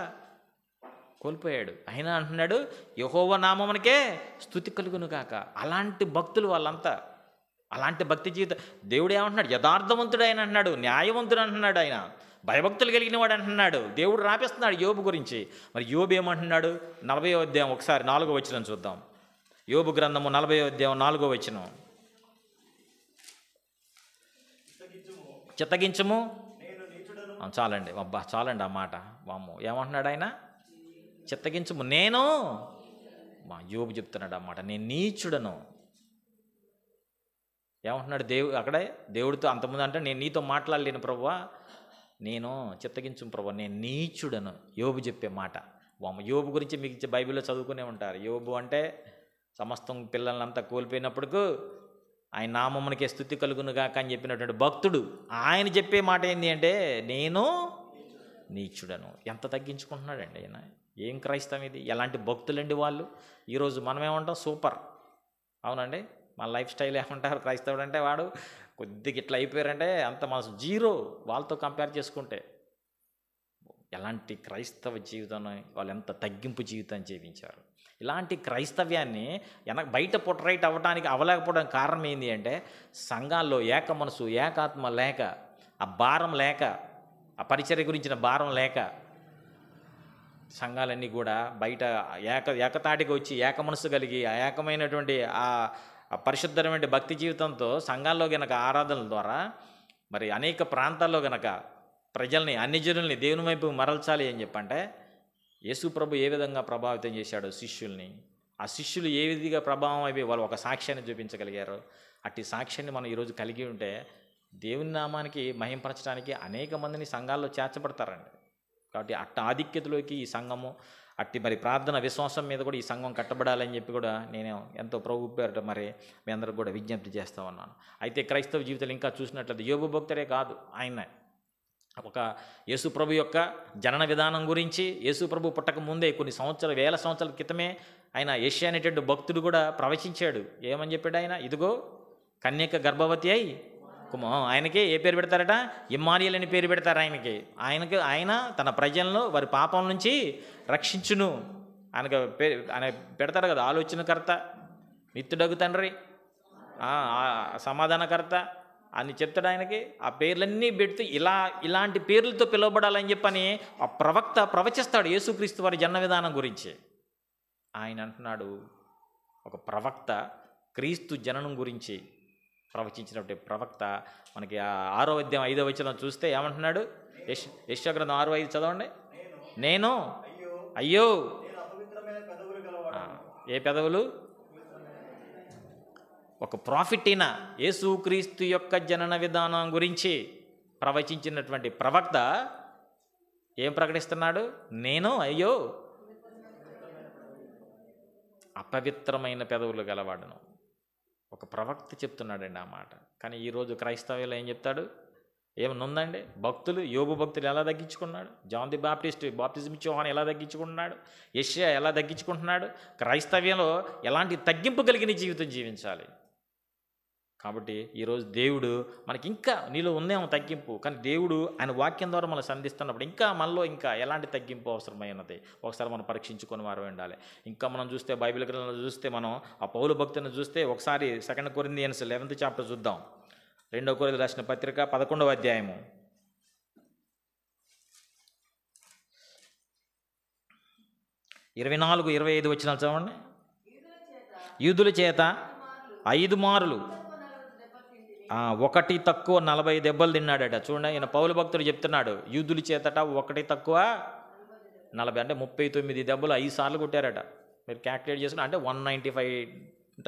కోల్పోయాడు. అయినా అంటున్నాడు, యెహోవా నామమునకే స్తుతి కలుగును గాక. అలాంటి భక్తులు వాళ్ళంతా, అలాంటి భక్తి జీవితం. దేవుడు ఏమంటున్నాడు, యథార్థవంతుడు ఆయన అంటున్నాడు, న్యాయవంతుడు అంటున్నాడు, ఆయన భయభక్తులు కలిగిన వాడు అంటున్నాడు. దేవుడు రాపిస్తున్నాడు యోబు గురించి. మరి యోబు ఏమంటున్నాడు, 40వ అధ్యాయం ఒకసారి 4వ వచనం చూద్దాం. యోబు గ్రంథము 40వ అధ్యాయం 4వ వచనం. చిత్తగించము, చాలండి అబ్బా, చాలండి ఆ మాట. వామ్మో, ఏమంటున్నాడు ఆయన, చిత్తగించము, నేను మా యోబు చెప్తున్నాడు అన్నమాట, నేను నీచుడను. ఏమంటున్నాడు అక్కడే దేవుడితో అంతకుముందు అంటే, నేను నీతో మాట్లాడలేను ప్రభువా, నేను చిత్తగించు ప్రభువా, నేను నీచుడను. యోబు చెప్పే మాట. యోబు గురించి మీకు బైబిల్లో చదువుకునే ఉంటారు. యోబు అంటే సమస్తం పిల్లలంతా కోల్పోయినప్పుడు ఆయన నామమునకే స్తుతి కలుగునుగాక అని చెప్పినటువంటి భక్తుడు. ఆయన చెప్పే మాట ఏంటి అంటే, నేను నీచుడను. ఎంత తగ్గించుకుంటున్నాడండి ఆయన. ఏం క్రైస్తవం ఇది, ఎలాంటి భక్తులండి వాళ్ళు. ఈరోజు మనం ఏమంటాం, సూపర్. అవునండి, మన లైఫ్ స్టైల్ ఏమంటారు, క్రైస్తవుడు అంటే వాడు కొద్దిగా ఇట్లా అయిపోయారంటే అంత మన జీరో వాళ్ళతో కంపేర్ చేసుకుంటే. ఎలాంటి క్రైస్తవ జీవితాన్ని వాళ్ళు ఎంత తగ్గింపు జీవితాన్ని జీవించారు. ఇలాంటి క్రైస్తవ్యాన్ని బయట పొట్రైట్ అవ్వలేకపోవడానికి కారణం ఏంటి అంటే, సంఘాల్లో ఏక మనసు, ఏకాత్మ లేక, ఆ భారం లేక, ఆ పరిచర్య గురించిన భారం లేక, సంఘాలన్నీ కూడా బయట ఏకతాటికి వచ్చి ఏక మనసు కలిగి ఆ ఏకమైనటువంటి ఆ పరిశుద్ధమైన భక్తి జీవితంతో సంఘాల్లో గనక ఆరాధనల ద్వారా మరి అనేక ప్రాంతాల్లో గనక ప్రజల్ని, అన్ని జనుల్ని దేవుని వైపు మరల్చాలి అని చెప్పంటే, యేసు ప్రభు ఏ విధంగా ప్రభావితం చేశాడో శిష్యుల్ని, ఆ శిష్యులు ఏ విధంగా ప్రభావం అయిపోయి వాళ్ళు ఒక సాక్ష్యాన్ని చూపించగలిగారు. అట్టి సాక్ష్యాన్ని మనం ఈరోజు కలిగి ఉంటే దేవుని నామానికి మహింపరచడానికి అనేక మందిని సంఘాల్లో చేర్చబడతారండి. కాబట్టి అట్ట ఆధిక్యతలోకి ఈ సంఘము, అట్టి మరి ప్రార్థన విశ్వాసం మీద కూడా ఈ సంఘం కట్టబడాలని చెప్పి కూడా నేను ఎంతో ప్రభు పేరట మరి మీ అందరికి కూడా విజ్ఞప్తి చేస్తూ ఉన్నాను. అయితే క్రైస్తవ జీవితాలు ఇంకా చూసినట్లయితే యోబు భక్తుడే కాదు, ఆయన ఒక యేసుప్రభు యొక్క జనన విధానం గురించి, యేసుప్రభు పుట్టక ముందే కొన్ని వేల సంవత్సరాల క్రితమే ఆయన యెషయా అనేటువంటి భక్తుడు కూడా ప్రవచించాడు. ఏమని చెప్పాడు ఆయన, ఇదిగో కన్యక గర్భవతి అయి ఆయనకి ఏ పేరు పెడతారట, ఇమ్మానుయేల్ అని పేరు పెడతారు ఆయన తన ప్రజలను వారి పాపం నుంచి రక్షించును. ఆయన పెడతాడు కదా, ఆలోచనకర్త, నిత్యుడగు తండ్రి, సమాధానకర్త అని చెప్తాడు. ఆయనకి ఆ పేర్లన్నీ పెడుతూ ఇలాంటి పేర్లతో పిలువబడాలని చెప్పని ఆ ప్రవక్త ప్రవచిస్తాడు యేసుక్రీస్తు వారి జన్మ విధానం గురించి. ఆయన అంటున్నాడు, ఒక ప్రవక్త క్రీస్తు జననం గురించి ప్రవచించినటువంటి ప్రవక్త మనకి 6వ అధ్యాయం 5వ వచనం చూస్తే ఏమంటున్నాడు, యెషయా గ్రంథం 6:5 చదవండి. నేను అయ్యో, ఏ పెదవులు, ఒక ప్రాఫిట్ అయిన యేసుక్రీస్తు యొక్క జనన విధానం గురించి ప్రవచించినటువంటి ప్రవక్త ఏం ప్రకటిస్తున్నాడు, నేను అయ్యో అపవిత్రమైన పెదవులు గలవాడును. ఒక ప్రవక్త చెప్తున్నాడండి ఆ మాట. కానీ ఈరోజు క్రైస్తవులు ఏం చెప్తాడు, ఏమన్నా ఉందండి. భక్తులు, యోబు భక్తులు ఎలా తగ్గించుకున్నాడు, జాన్ ది బాప్టిజం ఇచ్చే యోహాను ఎలా తగ్గించుకుంటున్నాడు, యెషయా ఎలా తగ్గించుకుంటున్నాడు. క్రైస్తవ్యంలో ఎలాంటి తగ్గింపు కలిగిన జీవితం జీవించాలి. కాబట్టి ఈరోజు దేవుడు మనకి ఇంకా నీలో ఉందేమో తగ్గింపు, కానీ దేవుడు ఆయన వాక్యం ద్వారా మనం సంధిస్తున్నప్పుడు ఇంకా మనలో ఇంకా ఎలాంటి తగ్గింపు అవసరమైనది ఒకసారి మనం పరీక్షించుకొని వారు ఉండాలి. ఇంకా మనం చూస్తే బైబిల్ గ్రంథంలో చూస్తే మనం ఆ పౌలు భక్తుని చూస్తే ఒకసారి 2 కొరింథియన్స్ 11th చాప్టర్ చూద్దాం. 2 కొరింథీయులకు రాసిన పత్రిక 11వ అధ్యాయము. 24, 25 వచనాలు చదవండి. యూదుల చేత 5 మారులు, ఒకటి తక్కువ 40 దెబ్బలు తిన్నాడట. చూడండి, ఈయన పౌలు భక్తుడు చెప్తున్నాడు, యూదుల చేతట ఒకటి తక్కువ 40, అంటే 39 దెబ్బలు 5 సార్లు కొట్టారట. మీరు క్యాల్కులేట్ చేసుకుని అంటే 195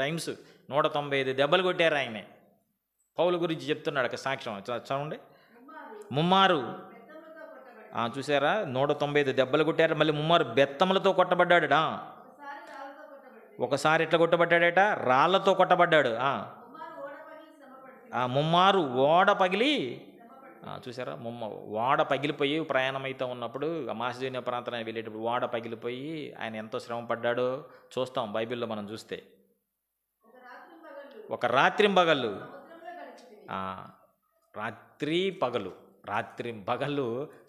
టైమ్స్ 195 దెబ్బలు కొట్టారు ఆయన్ని. పౌలు గురించి చెప్తున్నాడు ఒక సాక్ష్యం చూడండి. ముమ్మారు చూసారా, 195 దెబ్బలు కొట్టారు. మళ్ళీ ముమ్మారు బెత్తములతో కొట్టబడ్డాడట. ఒకసారి ఎట్లా కొట్టబడ్డాడట, రాళ్లతో కొట్టబడ్డాడు. ముమ్మారు ఓడ పగిలి, చూసారా, ఓడ పగిలిపోయి ప్రయాణం అయితే ఉన్నప్పుడు మాసిదోనియా ప్రాంతానికి వెళ్ళేటప్పుడు ఓడ పగిలిపోయి ఆయన ఎంతో శ్రమ పడ్డాడో చూస్తాం బైబిల్లో మనం చూస్తే. ఒక రాత్రింబగళ్ళు, రాత్రింబగళ్ళు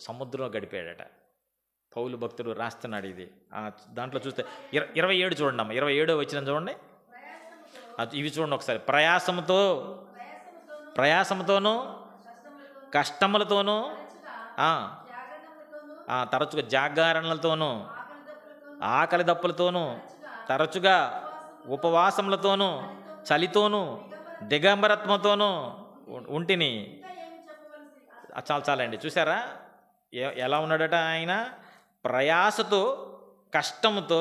సముద్రంలో గడిపాడట. పౌలు భక్తుడు రాస్తున్నాడు ఇది. దాంట్లో చూస్తే 27 చూడండి అమ్మ, 27 వచ్చిన చూడండి. ఇవి చూడండి ఒకసారి. ప్రయాసముతోనూ కష్టములతోనూ తరచుగా జాగారణలతోనూ ఆకలి దప్పులతోనూ తరచుగా ఉపవాసములతోనూ చలితోనూ దిగంబరత్వంతోనూ ఉంటిని. చాలండి. చూసారా ఎలా ఉన్నాడట ఆయన? ప్రయాసతో, కష్టముతో,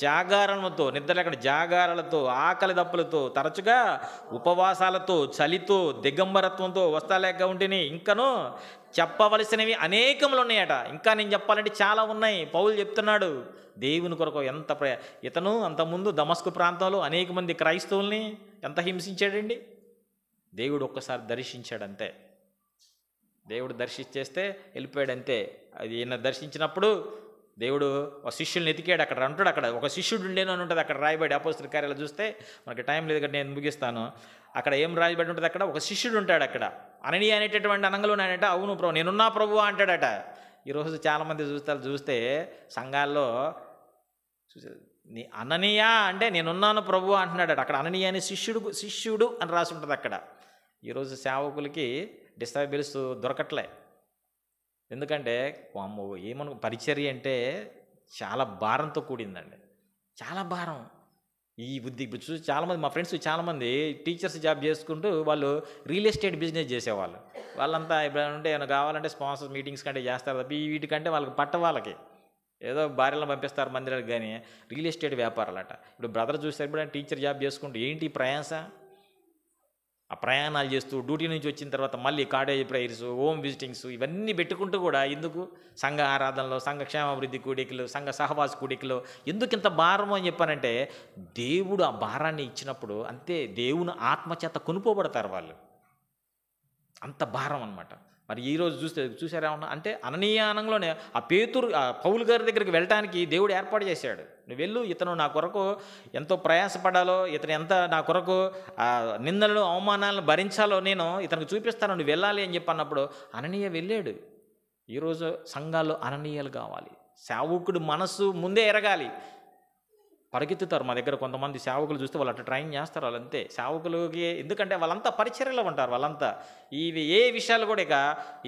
జాగారణతో, నిద్రలేకుండా జాగారాలతో, ఆకలి దప్పులతో, తరచుగా ఉపవాసాలతో, చలితో, దిగంబరత్వంతో వస్తాలేక ఉంటిని. ఇంకను చెప్పవలసినవి అనేకములు ఉన్నాయట. ఇంకా నేను చెప్పాలంటే చాలా ఉన్నాయి. పౌలు చెప్తున్నాడు దేవుని కొరకు ఎంత ఇతను అంతకుముందు దమస్కు ప్రాంతంలో అనేక మంది క్రైస్తవుల్ని ఎంత హింసించాడండి. దేవుడు ఒక్కసారి దర్శించాడంతే. దేవుడు దర్శించేస్తే వెళ్ళిపోయాడంతే. అది ఈయన దర్శించినప్పుడు దేవుడు ఒక శిష్యుల్ని ఎతికాడు. అక్కడ అంటాడు, అక్కడ ఒక శిష్యుడు ఉండేనని ఉంటుంది అక్కడ రాయబడి. అపోస్తలుల కార్యాలు చూస్తే మనకి టైం లేదు కదా, నేను ముగిస్తాను. అక్కడ ఏం రాయబడి ఉంటుంది, అక్కడ ఒక శిష్యుడు ఉంటాడు. అక్కడ అననీయ అనేటటువంటి అనంగలో ఉన్నాడంట. అవును ప్రభు, నేనున్నా ప్రభు అంటాడట. ఈరోజు చాలామంది చూస్తే సంఘాల్లో అననీయ అంటే నేనున్నాను ప్రభు అంటున్నాడట. అక్కడ అననీయ అనే శిష్యుడు అని రాసి ఉంటుంది అక్కడ. ఈరోజు సేవకులకి డిసైబుల్స్ దొరకట్లే. ఎందుకంటే పరిచర్య అంటే చాలా భారంతో కూడిందండి, చాలా భారం. ఈ బుద్ధి ఇప్పుడు చూసి చాలామంది మా ఫ్రెండ్స్ చాలామంది టీచర్స్ జాబ్ చేసుకుంటూ వాళ్ళు రియల్ ఎస్టేట్ బిజినెస్ చేసేవాళ్ళు. వాళ్ళంతా ఇప్పుడు ఉంటే ఏమైనా కావాలంటే స్పాన్సర్స్ మీటింగ్స్ కంటే చేస్తారు తప్ప వీటికంటే వాళ్ళకి ఏదో భార్యలను పంపిస్తారు మందిరాలకు. కానీ రియల్ ఎస్టేట్ వ్యాపారాలట. ఇప్పుడు బ్రదర్ చూస్తే ఇప్పుడు టీచర్ జాబ్ చేసుకుంటూ ఏంటి ప్రయాస, ఆ ప్రయాణాలు చేస్తూ డ్యూటీ నుంచి వచ్చిన తర్వాత మళ్ళీ కాటేజ్ ప్రేయర్స్, హోమ్ విజిటింగ్స్ ఇవన్నీ పెట్టుకుంటూ కూడా ఎందుకు సంఘ ఆరాధనలో, సంఘ క్షేమాభివృద్ధి కూడికలు, సంఘ సహవాస కూడికలు ఎందుకు ఇంత భారము అని చెప్పానంటే దేవుడు ఆ భారాన్ని ఇచ్చినప్పుడు అంతే దేవుని ఆత్మచేత కొనుక్కోబడతారు వాళ్ళు. అంత భారం అన్నమాట. మరి ఈరోజు చూసారా అంటే అననీయానంలోనే ఆ పౌలు గారి దగ్గరికి వెళ్ళటానికి దేవుడు ఏర్పాటు చేశాడు. నువ్వు వెళ్ళు, ఇతను నా కొరకు ఎంతో ప్రయాసపడాలో, ఇతను ఎంత నా కొరకు నిందలను అవమానాలను భరించాలో నేను ఇతనికి చూపిస్తాను, నువ్వు వెళ్ళాలి అని చెప్పి అన్నప్పుడు అననీయ వెళ్ళాడు. ఈరోజు సంఘాల్లో అననీయాలు కావాలి. సేవకుడు మనసు ముందే ఎరగాలి. పరిగెత్తుతారు మా దగ్గర కొంతమంది సేవకులు చూస్తే వాళ్ళు అట్లా ట్రైన్ చేస్తారు. వాళ్ళంతే సేవకులకి, ఎందుకంటే వాళ్ళంతా పరిచర్యలో ఉంటారు. వాళ్ళంతా ఇవి ఏ విషయాలు కూడా ఇక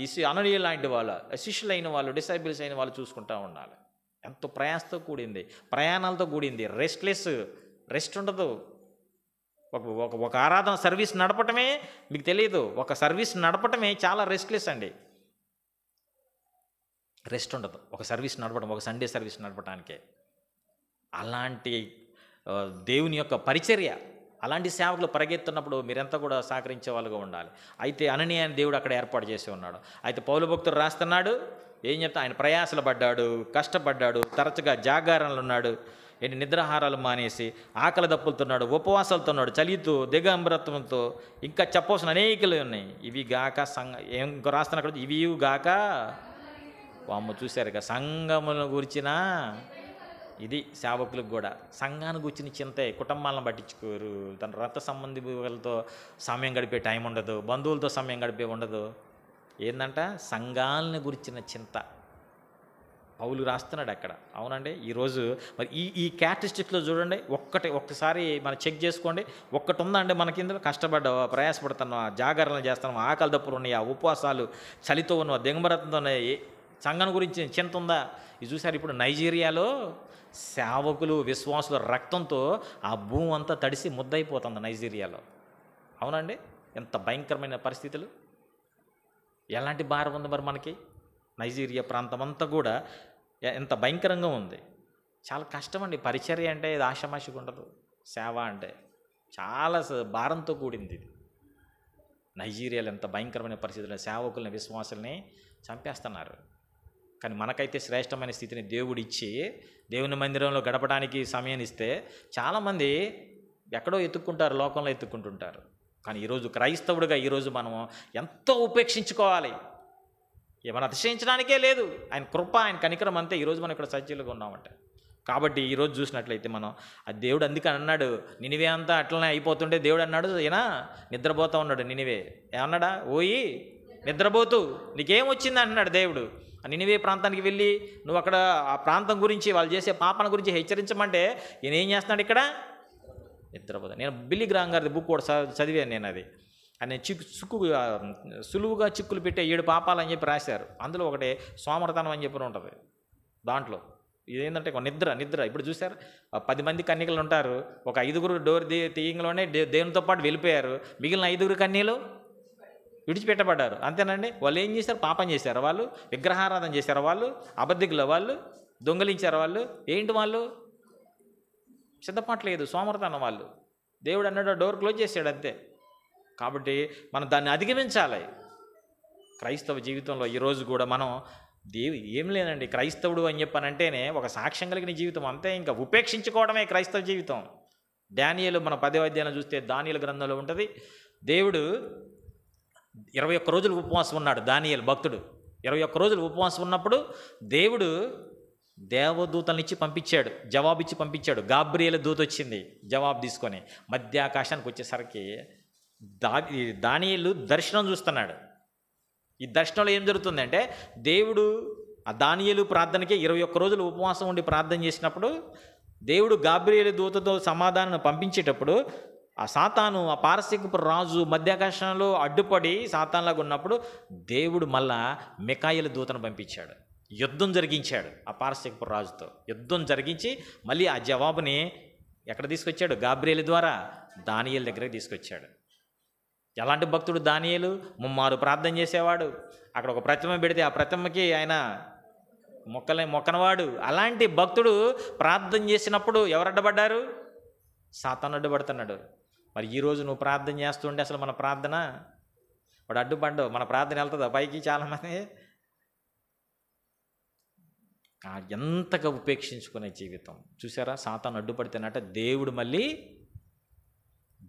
ఈ అననీయ లాంటి వాళ్ళు, శిష్యులైన వాళ్ళు, డిసైబుల్స్ అయిన వాళ్ళు చూసుకుంటూ ఉండాలి. ఎంతో ప్రయాసంతో కూడింది, ప్రయాణాలతో కూడింది. రెస్ట్ ఉండదు. ఒక ఆరాధన సర్వీస్ నడపటమే మీకు తెలియదు, ఒక సర్వీస్ నడపటమే చాలా రెస్ట్లెస్ అండి. రెస్ట్ ఉండదు ఒక సర్వీస్ నడపడం, ఒక సండే సర్వీస్ నడపడానికే. అలాంటి దేవుని యొక్క పరిచర్య, అలాంటి సేవకులు పరిగెత్తున్నప్పుడు మీరంతా కూడా సహకరించే వాళ్ళుగా ఉండాలి. అయితే అననీయ అని దేవుడు అక్కడ ఏర్పాటు చేసి ఉన్నాడు. అయితే పౌలు భక్తుడు రాస్తున్నాడు, ఏం చెప్తా, ఆయన ప్రయాసలు పడ్డాడు, కష్టపడ్డాడు, తరచుగా జాగారాలు ఉన్నాడు, నిద్రాహారాలు మానేసి ఆకలి దప్పులుతున్నాడు, ఉపవాసాలతో ఉన్నాడు, చలితో, దిగంబరత్వంతో, ఇంకా చెప్పవలసిన అనేకలు ఉన్నాయి. ఇవి గాక ఏం రాస్తున్నా, ఇవి గాక వామ్మ చూశారు ఇక సంఘములను గురించిన ఇది సేవకులకు కూడా సంఘాన్ని గుర్చిన చింతే. కుటుంబాలను పట్టించుకోరు, తన రక్త సంబంధికులతో సమయం గడిపే టైం ఉండదు, బంధువులతో సమయం గడిపే ఉండదు. ఏంటంట సంఘాలను గురించిన చింత పౌలు రాస్తున్నాడు అక్కడ. అవునండి. ఈరోజు మరి ఈ క్యారెక్టరిస్టిక్స్లో చూడండి, ఒక్కసారి మనం చెక్ చేసుకోండి. ఒక్కటి ఉందండి మన కింద, కష్టపడ్డావా, ప్రయాసపడుతున్నావా, జాగరణలు చేస్తున్నావా, ఆకలి దప్పులు ఉన్నాయా, ఉపవాసాలు, చలితో ఉన్నావా, దిగంబరత్వంతో ఉన్నాయి, సంఘం గురించి చింత ఉందా? ఇది చూసారు ఇప్పుడు నైజీరియాలో సేవకులు విశ్వాసుల రక్తంతో ఆ భూమి అంతా తడిసి ముద్దయిపోతుంది నైజీరియాలో. అవునండి, ఎంత భయంకరమైన పరిస్థితులు, ఎలాంటి భారం ఉంది మరి మనకి. నైజీరియా ప్రాంతం అంతా కూడా ఎంత భయంకరంగా ఉంది. చాలా కష్టం అండి. పరిచర్య అంటే ఇది ఆషామాషిగా ఉండదు. సేవ అంటే చాలా భారంతో కూడింది ఇది. నైజీరియాలో ఎంత భయంకరమైన పరిస్థితుల్లో సేవకుల్ని విశ్వాసుల్ని చంపేస్తున్నారు. కానీ మనకైతే శ్రేష్టమైన స్థితిని దేవుడిచ్చి దేవుని మందిరంలో గడపడానికి సమయాన్ని ఇస్తే చాలామంది ఎక్కడో ఎత్తుక్కుంటారు, లోకంలో ఎత్తుక్కుంటుంటారు. కానీ ఈరోజు క్రైస్తవుడిగా ఈరోజు మనం ఎంతో ఉపేక్షించుకోవాలి. ఏమైనా అతిశయించడానికే లేదు. ఆయన కృప, ఆయన కనికరం అంతే. ఈరోజు మనం ఇక్కడ సజ్జీలుగా ఉన్నామంటే. కాబట్టి ఈరోజు చూసినట్లయితే మనం ఆ దేవుడు అందుకని అన్నాడు, నినివే అంతా అట్లనే అయిపోతుంటే దేవుడు అన్నాడు, ఈయన నిద్రపోతూ ఉన్నాడు. నినివే ఏమన్నాడా? ఓయి నిద్రపోతూ నీకేం వచ్చింది అంటున్నాడు దేవుడు. ఆ నినివే ప్రాంతానికి వెళ్ళి నువ్వు అక్కడ ఆ ప్రాంతం గురించి, వాళ్ళు చేసే పాపన గురించి హెచ్చరించమంటే ఈయన ఏం చేస్తున్నాడు? ఇక్కడ నిద్రపోతా. నేను బిల్లీ గ్రాహం గారి బుక్ కూడా చదివాను నేను. అది ఆయన సులువుగా చిక్కులు పెట్టే 7 పాపాలు అని చెప్పి రాశారు. అందులో ఒకటి సోమరతనం అని చెప్పి ఉంటుంది. దాంట్లో ఇదేంటంటే నిద్ర. ఇప్పుడు చూసారు, 10 మంది కన్యకలు ఉంటారు. ఒక 5గురు డోర్ తీయంలోనే దేవునితో పాటు వెళ్ళిపోయారు. మిగిలిన 5గురు కన్యలు విడిచిపెట్టబడ్డారు. అంతేనండి. వాళ్ళు ఏం చేశారు? పాపం చేశారు వాళ్ళు, విగ్రహారాధన చేశారు వాళ్ళు, అబద్ధికులు వాళ్ళు, దొంగలించారు వాళ్ళు. ఏంటి వాళ్ళు? సిద్ధపడలేదు, సోమరతనం వాళ్ళు. దేవుడు అన్నాడు డోర్ క్లోజ్ చేశాడు అంతే. కాబట్టి మనం దాన్ని అధిగమించాలి. క్రైస్తవ జీవితంలో ఈరోజు కూడా మనం ఏం లేదండి, క్రైస్తవుడు అని చెప్పనంటేనే ఒక సాక్ష్యం కలిగిన జీవితం అంతే. ఇంకా ఉపేక్షించుకోవడమే క్రైస్తవ జీవితం. దానియేలు మన 10వ అధ్యాయం చూస్తే దానియేలు గ్రంథంలో ఉంటుంది. దేవుడు 21 రోజులు ఉపవాసం ఉన్నాడు. దానియేలు భక్తుడు 21 రోజులు ఉపవాసం ఉన్నప్పుడు దేవుడు దేవదూతలనిచ్చి పంపించాడు, జవాబిచ్చి పంపించాడు. గాబ్రియేలు దూత వచ్చింది జవాబు తీసుకొని. మధ్యాకాశానికి వచ్చేసరికి దానియేలు దర్శనం చూస్తున్నాడు. ఈ దర్శనంలో ఏం జరుగుతుందంటే, దేవుడు ఆ దానియేలు ప్రార్థనకి 21 రోజులు ఉపవాసం ఉండి ప్రార్థన చేసినప్పుడు దేవుడు గాబ్రియేలు దూతతో సమాధానం పంపించేటప్పుడు ఆ సాతాను, ఆ పారసీకపు రాజు మధ్యాకాశంలో అడ్డుపడి సాతాన్లాగా ఉన్నప్పుడు దేవుడు మళ్ళా మికాయేలు దూతను పంపించాడు. యుద్ధం జరిగించాడు. ఆ పారసీకపు రాజుతో యుద్ధం జరిగించి మళ్ళీ ఆ జవాబుని ఎక్కడ తీసుకొచ్చాడు? గాబ్రియేలు ద్వారా దానియేలు దగ్గరికి తీసుకొచ్చాడు. ఎలాంటి భక్తుడు దానియేలు? ముమ్మారు ప్రార్థన చేసేవాడు. అక్కడ ఒక ప్రతిమ పెడితే ఆ ప్రతిమకి ఆయన మొక్కనవాడు. అలాంటి భక్తుడు ప్రార్థన చేసినప్పుడు ఎవరు అడ్డపడ్డారు? సాతాను అడ్డుపడుతున్నాడు. మరి ఈరోజు నువ్వు ప్రార్థన చేస్తుంటే అసలు మన ప్రార్థన వాడు అడ్డుపడ్డావు, మన ప్రార్థన వెళ్తుందా పైకి? చాలామంది ఎంతగా ఉపేక్షించుకునే జీవితం చూసారా? సాతాను అడ్డుపడితేనట దేవుడు మళ్ళీ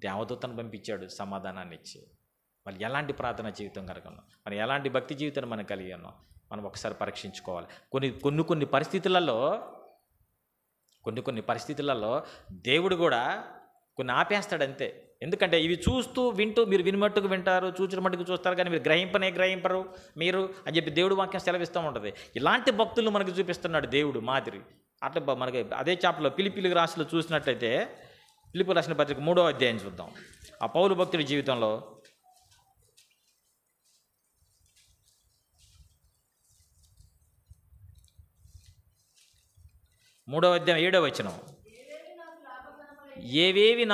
దేవదూతను పంపించాడు సమాధానాన్ని ఇచ్చి. మరి ఎలాంటి ప్రార్థన జీవితం కనుక ఉన్నాం, మరి ఎలాంటి భక్తి జీవితాన్ని మనం కలిగి ఉన్నాం, మనం ఒకసారి పరీక్షించుకోవాలి. కొన్ని పరిస్థితులలో దేవుడు కూడా కొన్ని ఆపేస్తాడు అంతే. ఎందుకంటే ఇవి చూస్తూ వింటూ మీరు వినిమట్టుకు వింటారు, చూచిన మట్టుకు చూస్తారు, కానీ మీరు గ్రహింపరు మీరు అని చెప్పి దేవుడు వాక్యం సెలవిస్తూ ఉంటుంది. ఇలాంటి భక్తులు మనకు చూపిస్తున్నాడు దేవుడు మాదిరి. అట్లా మనకి అదే చాప్టర్లో ఫిలిప్పీలకు రాసిలో చూసినట్లయితే, ఫిలిప్పీలకు రాసిన పత్రిక 3వ అధ్యాయం చూద్దాం. ఆ పౌలు భక్తుడి జీవితంలో 3వ అధ్యాయం 7వ వచనం. ఏవేవి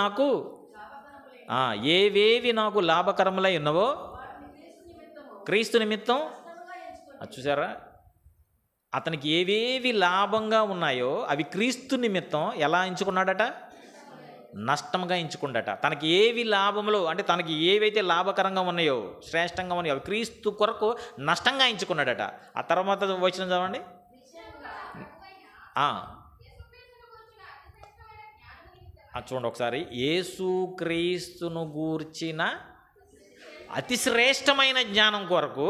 నాకు లాభకరములై ఉన్నవో క్రీస్తు నిమిత్తం. చూసారా? అతనికి ఏవేవి లాభంగా ఉన్నాయో అవి క్రీస్తు నిమిత్తం ఎలా ఎంచుకున్నాడట? నష్టంగా ఎంచుకున్నాడట. తనకి ఏవి లాభములు అంటే తనకి ఏవైతే లాభకరంగా ఉన్నాయో, శ్రేష్టంగా ఉన్నాయో అవి క్రీస్తు కొరకు నష్టంగా ఎంచుకున్నాడట. ఆ తర్వాత వచ్చిన చదవండి. చూడండి ఒకసారి. యేసుక్రీస్తును గూర్చిన అతి శ్రేష్టమైన జ్ఞానం కొరకు.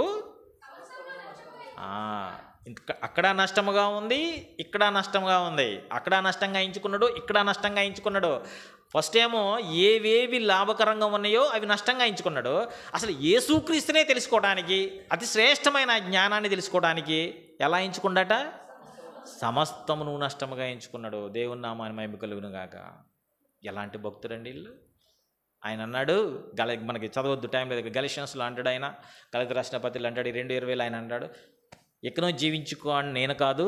అక్కడ నష్టముగా ఉంది, ఇక్కడ నష్టముగా ఉంది. అక్కడ నష్టంగా ఎంచుకున్నాడు, ఇక్కడ నష్టంగా ఎంచుకున్నాడు. ఫస్ట్ ఏమో ఏవేవి లాభకరంగా ఉన్నాయో అవి నష్టంగా ఎంచుకున్నాడు. అసలు యేసుక్రీస్తునే తెలుసుకోవడానికి, అతి శ్రేష్టమైన జ్ఞానాన్ని తెలుసుకోవడానికి ఎలా ఎంచుకున్నాడట? సమస్తమును నష్టముగా ఎంచుకున్నాడు. దేవుని నామాన్ని మహిమ కలుగును గాక. ఎలాంటి భక్తుడండి వీళ్ళు? ఆయన అన్నాడు, మనకి చదవద్దు టైం లేదు, గలషియన్స్లో అంటాడు ఆయన, గలతీ రాసిన పత్రికలో అంటాడు, 2:20 ఆయన అంటాడు, ఇకను జీవించుకోవాడు నేను కాదు,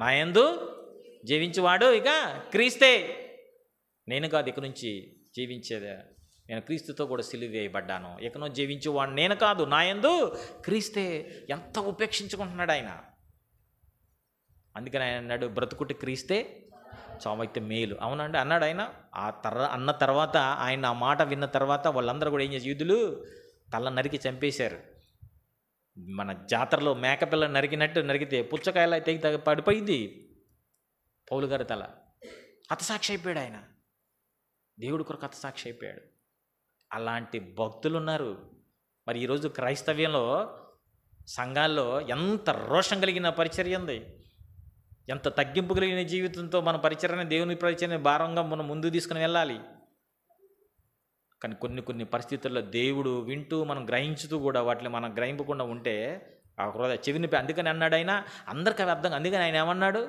నా యందు జీవించువాడు ఇక క్రీస్తే. నేను కాదు ఇక నుంచి జీవించేదే, నేను క్రీస్తుతో కూడా సిలువ వేయబడ్డాను. ఇకను జీవించువాడు నేను కాదు, నా యందు క్రీస్తే. ఎంత ఉపేక్షించుకుంటున్నాడు ఆయన. అందుకని ఆయన అన్నాడు, బ్రతుకుటి క్రీస్తే, చావైతే మేలు. అవునండి అన్నాడు ఆయన. అన్న తర్వాత, ఆయన ఆ మాట విన్న తర్వాత వాళ్ళందరూ కూడా ఏం చేసి, యూదులు తల నరికి చంపేశారు. మన జాతరలో మేకపిల్ల నరికినట్టు నరికితే పుచ్చకాయలు అయితే పడిపోయింది పౌలు గారి తల. హతసాక్షి అయిపోయాడు ఆయన, దేవుడి కొరకు హతసాక్షి అయిపోయాడు. అలాంటి భక్తులు ఉన్నారు. మరి ఈరోజు క్రైస్తవ్యంలో సంఘాల్లో ఎంత రోషం కలిగిన పరిచర్య ఉంది, ఎంత తగ్గింపు కలిగిన జీవితంతో మన పరిచర్యని, దేవుని పరిచర్యని భారంగా మనం ముందుకు తీసుకుని వెళ్ళాలి. కానీ కొన్ని పరిస్థితుల్లో దేవుడు వింటూ మనం గ్రహించుతూ కూడా వాటిని మనం గ్రహింపకుండా ఉంటే ఆ హృదయ చెవిని, అందుకని అన్నాడు ఆయన, అందరికీ అవి అర్థం. అందుకని ఆయన ఏమన్నాడు,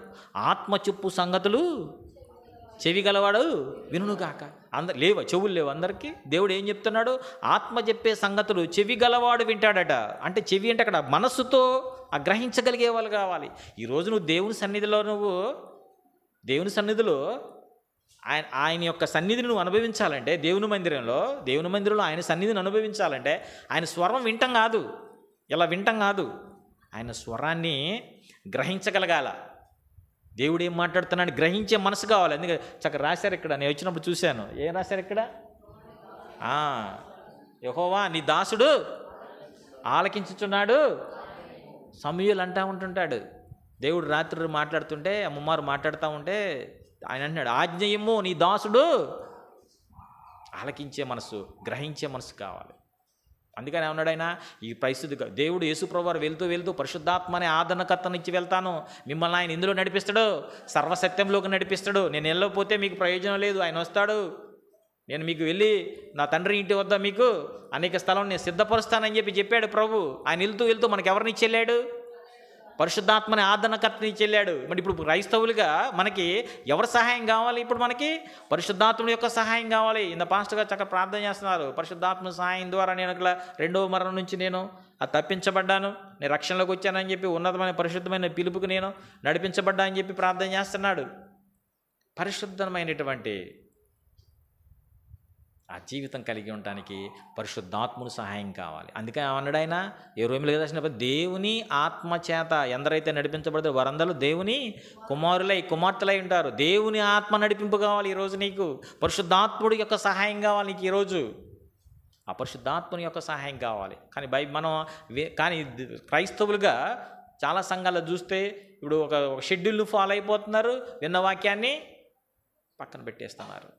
ఆత్మ చెప్పు సంగతులు చెవి గలవాడు వినుగాక. లేవా చెవులు లేవు అందరికీ? దేవుడు ఏం చెప్తున్నాడు, ఆత్మ చెప్పే సంగతులు చెవి గలవాడు వింటాడట. అంటే చెవి అంటే అక్కడ మనస్సుతో గ్రహించగలిగే వాళ్ళు కావాలి. ఈరోజు నువ్వు దేవుని సన్నిధిలో ఆయన యొక్క సన్నిధిని నువ్వు అనుభవించాలంటే, దేవుని మందిరంలో ఆయన సన్నిధిని అనుభవించాలంటే ఆయన స్వరం వింటం కాదు, ఇలా వింటం కాదు, ఆయన స్వరాన్ని గ్రహించగలగాల. దేవుడు ఏం మాట్లాడుతున్నాడు గ్రహించే మనసు కావాలి. అందుకే చక్కగా రాశారు ఇక్కడ, నేను వచ్చినప్పుడు చూశాను. ఏం రాశారు ఇక్కడ, యెహోవా నీ దాసుడు ఆలకించుచున్నాడు. సమూయేలు అంటూ ఉంటుంటాడు, దేవుడు రాత్రి మాట్లాడుతుంటే, అమ్మమారు మాట్లాడుతూ ఉంటే ఆయన అంటున్నాడు, ఆజ్ఞయము నీ దాసుడు. ఆలకించే మనసు, గ్రహించే మనసు కావాలి. అందుకని ఏమన్నాడు ఆయన, ఈ పరిస్థితి దేవుడు యేసుప్రభువారు వెళ్తూ పరిశుద్ధాత్మ అనే ఆదరణకర్తనిచ్చి వెళ్తాను, మిమ్మల్ని ఆయన ఇందులో నడిపిస్తాడు, సర్వసత్యంలోకి నడిపిస్తాడు. నేను వెళ్ళకపోతే మీకు ప్రయోజనం లేదు, ఆయన వస్తాడు. నేను మీకు వెళ్ళి నా తండ్రి ఇంటి వద్ద మీకు అనేక స్థలం నేను సిద్ధపరుస్తానని చెప్పాడు ప్రభు. ఆయన వెళ్తూ మనకి ఎవరిని ఇచ్చెళ్ళాడు, పరిశుద్ధాత్మని ఆదరణకర్తని ఇచ్చెళ్ళాడు. మరి ఇప్పుడు క్రైస్తవులుగా మనకి ఎవరి సహాయం కావాలి? ఇప్పుడు మనకి పరిశుద్ధాత్ముడి యొక్క సహాయం కావాలి. ఇంత పాస్టర్ గారు చక్కగా ప్రార్థన చేస్తున్నారు, పరిశుద్ధాత్మ సహాయం ద్వారా నేను అట్లా రెండవ మరణం నుంచి నేను తప్పించబడ్డాను, నేను రక్షణలోకి వచ్చానని చెప్పి ఉన్నతమైన పరిశుద్ధమైన పిలుపుకు నేను నడిపించబడ్డా అని చెప్పి ప్రార్థన చేస్తున్నాడు. పరిశుద్ధమైనటువంటి ఆ జీవితం కలిగి ఉండటానికి పరిశుద్ధాత్ముని సహాయం కావాలి. అందుకే అన్నాడు ఆయన, రోమీయులకు రాసినప్పుడు దేవుని ఆత్మ చేత ఎందరైతే నడిపించబడతారో వారందరూ దేవుని కుమార్తెలై ఉంటారు. దేవుని ఆత్మ నడిపింపు కావాలి ఈరోజు నీకు. పరిశుద్ధాత్ముడి యొక్క సహాయం కావాలి నీకు ఈరోజు. ఆ పరిశుద్ధాత్ముని యొక్క సహాయం కావాలి. కానీ క్రైస్తవులుగా చాలా సంఘాలు చూస్తే ఇప్పుడు ఒక షెడ్యూల్ను ఫాలో అయిపోతున్నారు, విన్న వాక్యాన్ని పక్కన పెట్టేస్తున్నారు.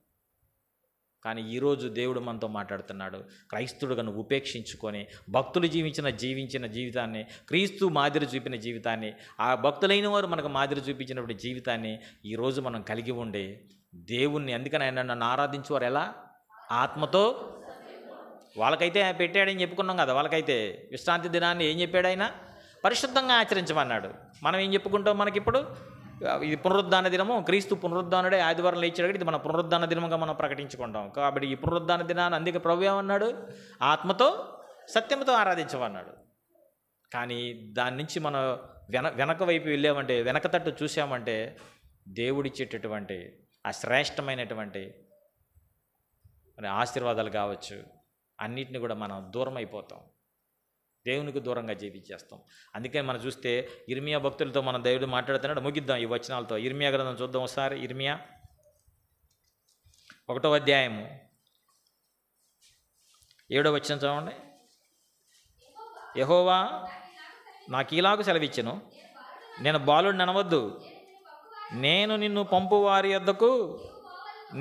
కానీ ఈరోజు దేవుడు మనతో మాట్లాడుతున్నాడు, క్రైస్తుడుగా నువ్వు ఉపేక్షించుకొని భక్తులు జీవించిన జీవితాన్ని, క్రీస్తు మాదిరి చూపిన జీవితాన్ని, ఆ భక్తులైన వారు మనకు మాదిరి చూపించినటువంటి జీవితాన్ని ఈరోజు మనం కలిగి ఉండే దేవుణ్ణి. అందుకని ఆయన నన్ను ఆరాధించేవారు ఎలా? ఆత్మతో. వాళ్ళకైతే పెట్టాడని చెప్పుకున్నాం కదా, వాళ్ళకైతే విశ్రాంతి దినాన్ని ఏం చెప్పాడు ఆయన? పరిశుద్ధంగా ఆచరించమన్నాడు. మనం ఏం చెప్పుకుంటాం? మనకిప్పుడు ఇది పునరుద్ధాన దినము, క్రీస్తు పునరుద్ధానుడే ఆదివారం లేచాడు, ఇది మన పునరుద్ధాన దినంగా మనం ప్రకటించుకుంటాం. కాబట్టి ఈ పునరుద్ధాన దినాన్ని అందుకే ప్రభు ఏమన్నాడు? ఆత్మతో సత్యంతో ఆరాధించమన్నాడు. కానీ దాని నుంచి మనం వెనక వైపు వెళ్ళామంటే, వెనక తట్టు చూసామంటే దేవుడిచ్చేటటువంటి ఆ శ్రేష్టమైనటువంటి ఆశీర్వాదాలు కావచ్చు, అన్నిటిని కూడా మనం దూరం అయిపోతాం, దేవునికి దూరంగా జీవించేస్తాం. అందుకని మనం చూస్తే ఇర్మియా భక్తులతో మన దేవుడు మాట్లాడుతున్నాడు. ముగిద్దాం ఈ వచనాలతో. ఇర్మియా గ్రంథం చూద్దాం ఒకసారి. ఇర్మియా 1వ అధ్యాయము 7వ వచనం చదవండి. యెహోవా నాకు ఇలాగు సెలవిచ్చెను, నేను బాలుడిని అనవద్దు, నేను నిన్ను పంపు వారి యొద్దకు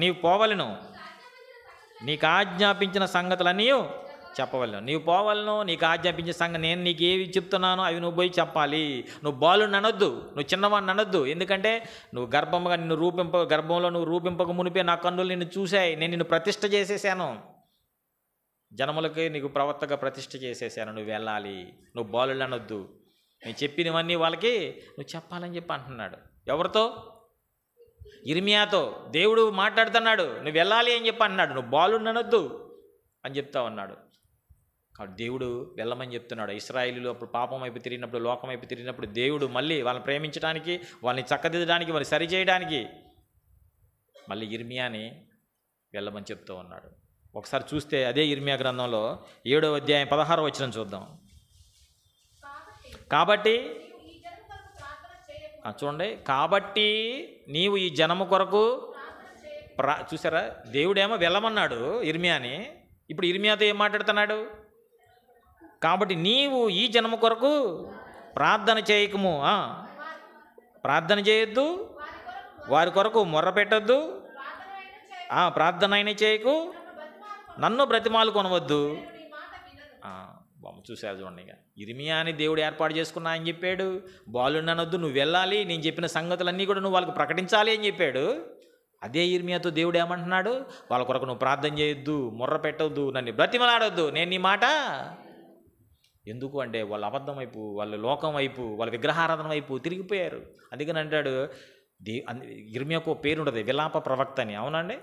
నీవు పోవలెను, నీకు ఆజ్ఞాపించిన సంగతులన్నీ చెప్పవలను. నీవు పోవలను, నీకు ఆజ్ఞాపించే సంగతి నేను నీకు ఏవి చెప్తున్నానో అవి నువ్వు పోయి చెప్పాలి. నువ్వు బాలుడిని అనొద్దు, నువ్వు చిన్నవాడిని అనొద్దు. ఎందుకంటే నువ్వు గర్భంలో నువ్వు రూపింపక మునిపే నా కన్నులు నిన్ను చూశాయి, నేను నిన్ను ప్రతిష్ఠ చేసేసాను, జనములకి నీకు ప్రవక్తగా ప్రతిష్ఠ చేసేసాను, నువ్వు వెళ్ళాలి, నువ్వు బాలుడిని అనొద్దు, నేను చెప్పినవన్నీ వాళ్ళకి నువ్వు చెప్పాలని చెప్పి అంటున్నాడు. ఎవరితో? ఇర్మియాతో దేవుడు మాట్లాడుతున్నాడు. నువ్వు వెళ్ళాలి అని చెప్పి అన్నాడు, నువ్వు బాలుడిని అనొద్దు అని చెప్తా ఉన్నాడు. కాబట్టి దేవుడు వెళ్ళమని చెప్తున్నాడు. ఇశ్రాయేలీయులు అప్పుడు పాపం వైపు తిరిగినప్పుడు, లోకం వైపు తిరిగినప్పుడు దేవుడు మళ్ళీ వాళ్ళని ప్రేమించడానికి, వాళ్ళని చక్కదిద్దడానికి, వాళ్ళని సరిచేయడానికి మళ్ళీ ఇర్మియాని వెళ్ళమని చెప్తూ ఉన్నాడు. ఒకసారి చూస్తే అదే ఇర్మియా గ్రంథంలో 7వ అధ్యాయం 16వ వచనం చూద్దాం. కాబట్టి చూడండి, కాబట్టి నీవు ఈ జనము కొరకు చూసారా, దేవుడేమో వెళ్ళమన్నాడు ఇర్మియాని. ఇప్పుడు ఇర్మియాతో ఏం మాట్లాడుతున్నాడు? కాబట్టి నీవు ఈ జనము కొరకు ప్రార్థన చేయకము, ప్రార్థన చేయొద్దు, వారి కొరకు మొర్ర పెట్టద్దు, ప్రార్థన అయినా చేయకు, నన్ను బ్రతిమాలు కొనవద్దు. చూసారు చూడండి, ఇక ఇర్మియాని దేవుడు ఏర్పాటు చేసుకున్నా అని చెప్పాడు. బాలుండనొద్దు, నువ్వు వెళ్ళాలి, నేను చెప్పిన సంగతులన్నీ కూడా నువ్వు వాళ్ళకి ప్రకటించాలి అని చెప్పాడు. అదే ఇర్మియాతో దేవుడు ఏమంటున్నాడు? వాళ్ళ కొరకు నువ్వు ప్రార్థన చేయొద్దు, మొర్ర పెట్టవద్దు, నన్ను బ్రతిమలాడొద్దు, నేను నీ మాట. ఎందుకు అంటే వాళ్ళ అబద్ధం వైపు, వాళ్ళ లోకం వైపు, వాళ్ళ విగ్రహారాధన వైపు తిరిగిపోయారు. అందుకని అంటాడు, ఇర్మియాకు పేరు ఉంటుంది, విలాప ప్రవక్త అని. అవునండి,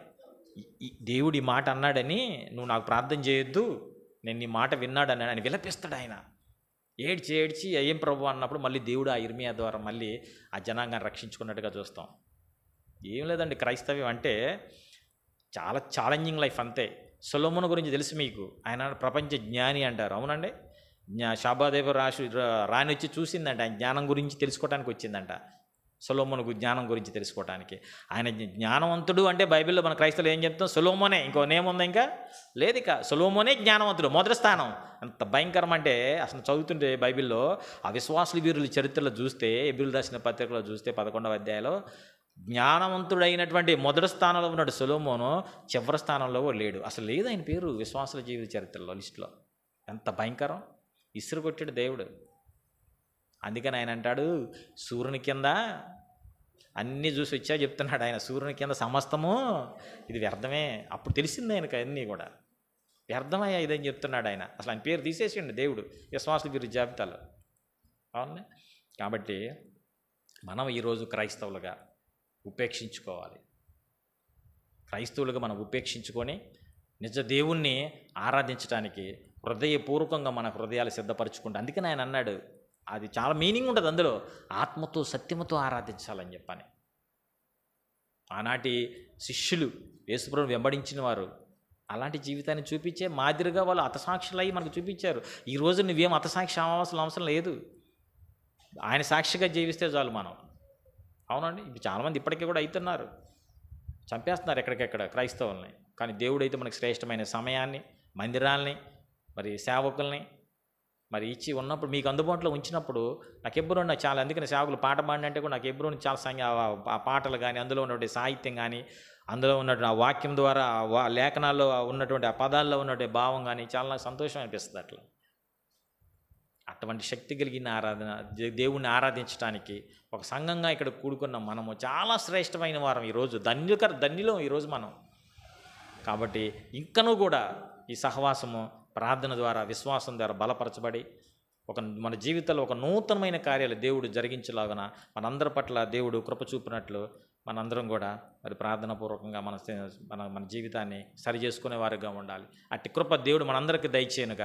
దేవుడి మాట అన్నాడని నువ్వు నాకు ప్రార్థన చేయొద్దు, నేను నీ మాట విన్నాడని ఆయన విలపిస్తాడు. ఆయన ఏడ్చి ఏడ్చి ఏం ప్రభు అన్నప్పుడు మళ్ళీ దేవుడు ఆ ఇర్మియా ద్వారా మళ్ళీ ఆ జనాంగాన్ని రక్షించుకున్నట్టుగా చూస్తాం. ఏం లేదండి, క్రైస్తవ్యం అంటే చాలా ఛాలెంజింగ్ లైఫ్ అంతే. సొలొమోను గురించి తెలుసు మీకు, ఆయన ప్రపంచ జ్ఞాని అంటారు. అవునండి, షాబాదేవి రాణి వచ్చి చూసిందంట, ఆయన జ్ఞానం గురించి తెలుసుకోవడానికి వచ్చిందంట. సొలొమోను జ్ఞానం గురించి తెలుసుకోవడానికి. ఆయన జ్ఞానవంతుడు అంటే బైబిల్లో మన క్రైస్తవులు ఏం చెప్తాం? సొలొమోనే, ఇంకో నేముందా ఇంకా లేదు. ఇక సొలొమోనే జ్ఞానవంతుడు, మొదటి స్థానం. ఎంత భయంకరం అంటే అసలు చదువుతుంటే బైబిల్లో ఆ విశ్వాసుల వీరుల చరిత్రలో చూస్తే, ఎబ్రిల్ రాసిన పత్రికలో చూస్తే 11వ అధ్యాయంలో జ్ఞానవంతుడైనటువంటి మొదటి స్థానంలో ఉన్నాడు సొలొమోను, చివరి స్థానంలో లేడు. అసలు లేదు ఆయన పేరు విశ్వాసుల జీవిత చరిత్రలో లిస్టులో. ఎంత భయంకరం! ఇసురు కొట్టాడు దేవుడు. అందుకని ఆయన అంటాడు, సూర్యుని కింద అన్నీ చూసి వచ్చా చెప్తున్నాడు ఆయన, సూర్యుని కింద సమస్తము ఇది వ్యర్థమే. అప్పుడు తెలిసింది ఆయనకు అన్నీ కూడా వ్యర్థమయ్యా ఇదని చెప్తున్నాడు ఆయన. అసలు ఆయన పేరు తీసేసిండు దేవుడు విశ్వాసుల వీరి జాబితాలో. అవునా? కాబట్టి మనం ఈరోజు క్రైస్తవులుగా ఉపేక్షించుకోవాలి. క్రైస్తవులుగా మనం ఉపేక్షించుకొని నిజ దేవుణ్ణి ఆరాధించడానికి హృదయపూర్వకంగా మన హృదయాలు సిద్ధపరచుకుంటా. అందుకని ఆయన అన్నాడు, అది చాలా మీనింగ్ ఉంటుంది అందులో, ఆత్మతో సత్యముతో ఆరాధించాలని చెప్పని. ఆనాటి శిష్యులు యేసుప్రభువును వెంబడించిన వారు అలాంటి జీవితాన్ని చూపించే మాదిరిగా వాళ్ళు హతసాక్షులై మనకు చూపించారు. ఈరోజు నువ్వేం హతసాక్షి అవసరం లేదు, ఆయన సాక్షిగా జీవిస్తే చాలు మనం. అవునండి, ఇప్పుడు చాలామంది ఇప్పటికీ కూడా అవుతున్నారు, చంపేస్తున్నారు ఎక్కడికెక్కడ క్రైస్తవుల్ని. కానీ దేవుడైతే మనకు శ్రేష్టమైన సమయాన్ని, మందిరాల్ని, మరి సేవకుల్ని మరి ఇచ్చి ఉన్నప్పుడు, మీకు అందుబాటులో ఉంచినప్పుడు, నాకు ఎబ్రోన్ నాకు చాలా, అందుకని సేవకులు పాట పాడినంటే కూడా నాకు ఎబ్రోన్ చాలా ఆ పాటలు కానీ, అందులో ఉన్నటువంటి సాహిత్యం కానీ, అందులో ఉన్నటువంటి ఆ వాక్యం ద్వారా లేఖనాల్లో ఉన్నటువంటి ఆ పదాల్లో ఉన్నటువంటి భావం కానీ చాలా నాకు సంతోషం అనిపిస్తుంది. అటువంటి శక్తి కలిగిన ఆరాధన, దేవుణ్ణి ఆరాధించడానికి ఒక సంఘంగా ఇక్కడ కూడుకున్న మనము చాలా శ్రేష్టమైన వారం ఈరోజు, ధన్యులం ఈరోజు మనం. కాబట్టి ఇంకనూ కూడా ఈ సహవాసము ప్రార్థన ద్వారా, విశ్వాసం ద్వారా బలపరచబడి మన జీవితంలో ఒక నూతనమైన కార్యాలు దేవుడు జరిగించలాగన మనందరి పట్ల దేవుడు కృప చూపినట్లు మనందరం కూడా మరి ప్రార్థనాపూర్వకంగా మన జీవితాన్ని సరి చేసుకునే వారిగా ఉండాలి. అట్టి కృప దేవుడు మనందరికీ దయచేయనుగా.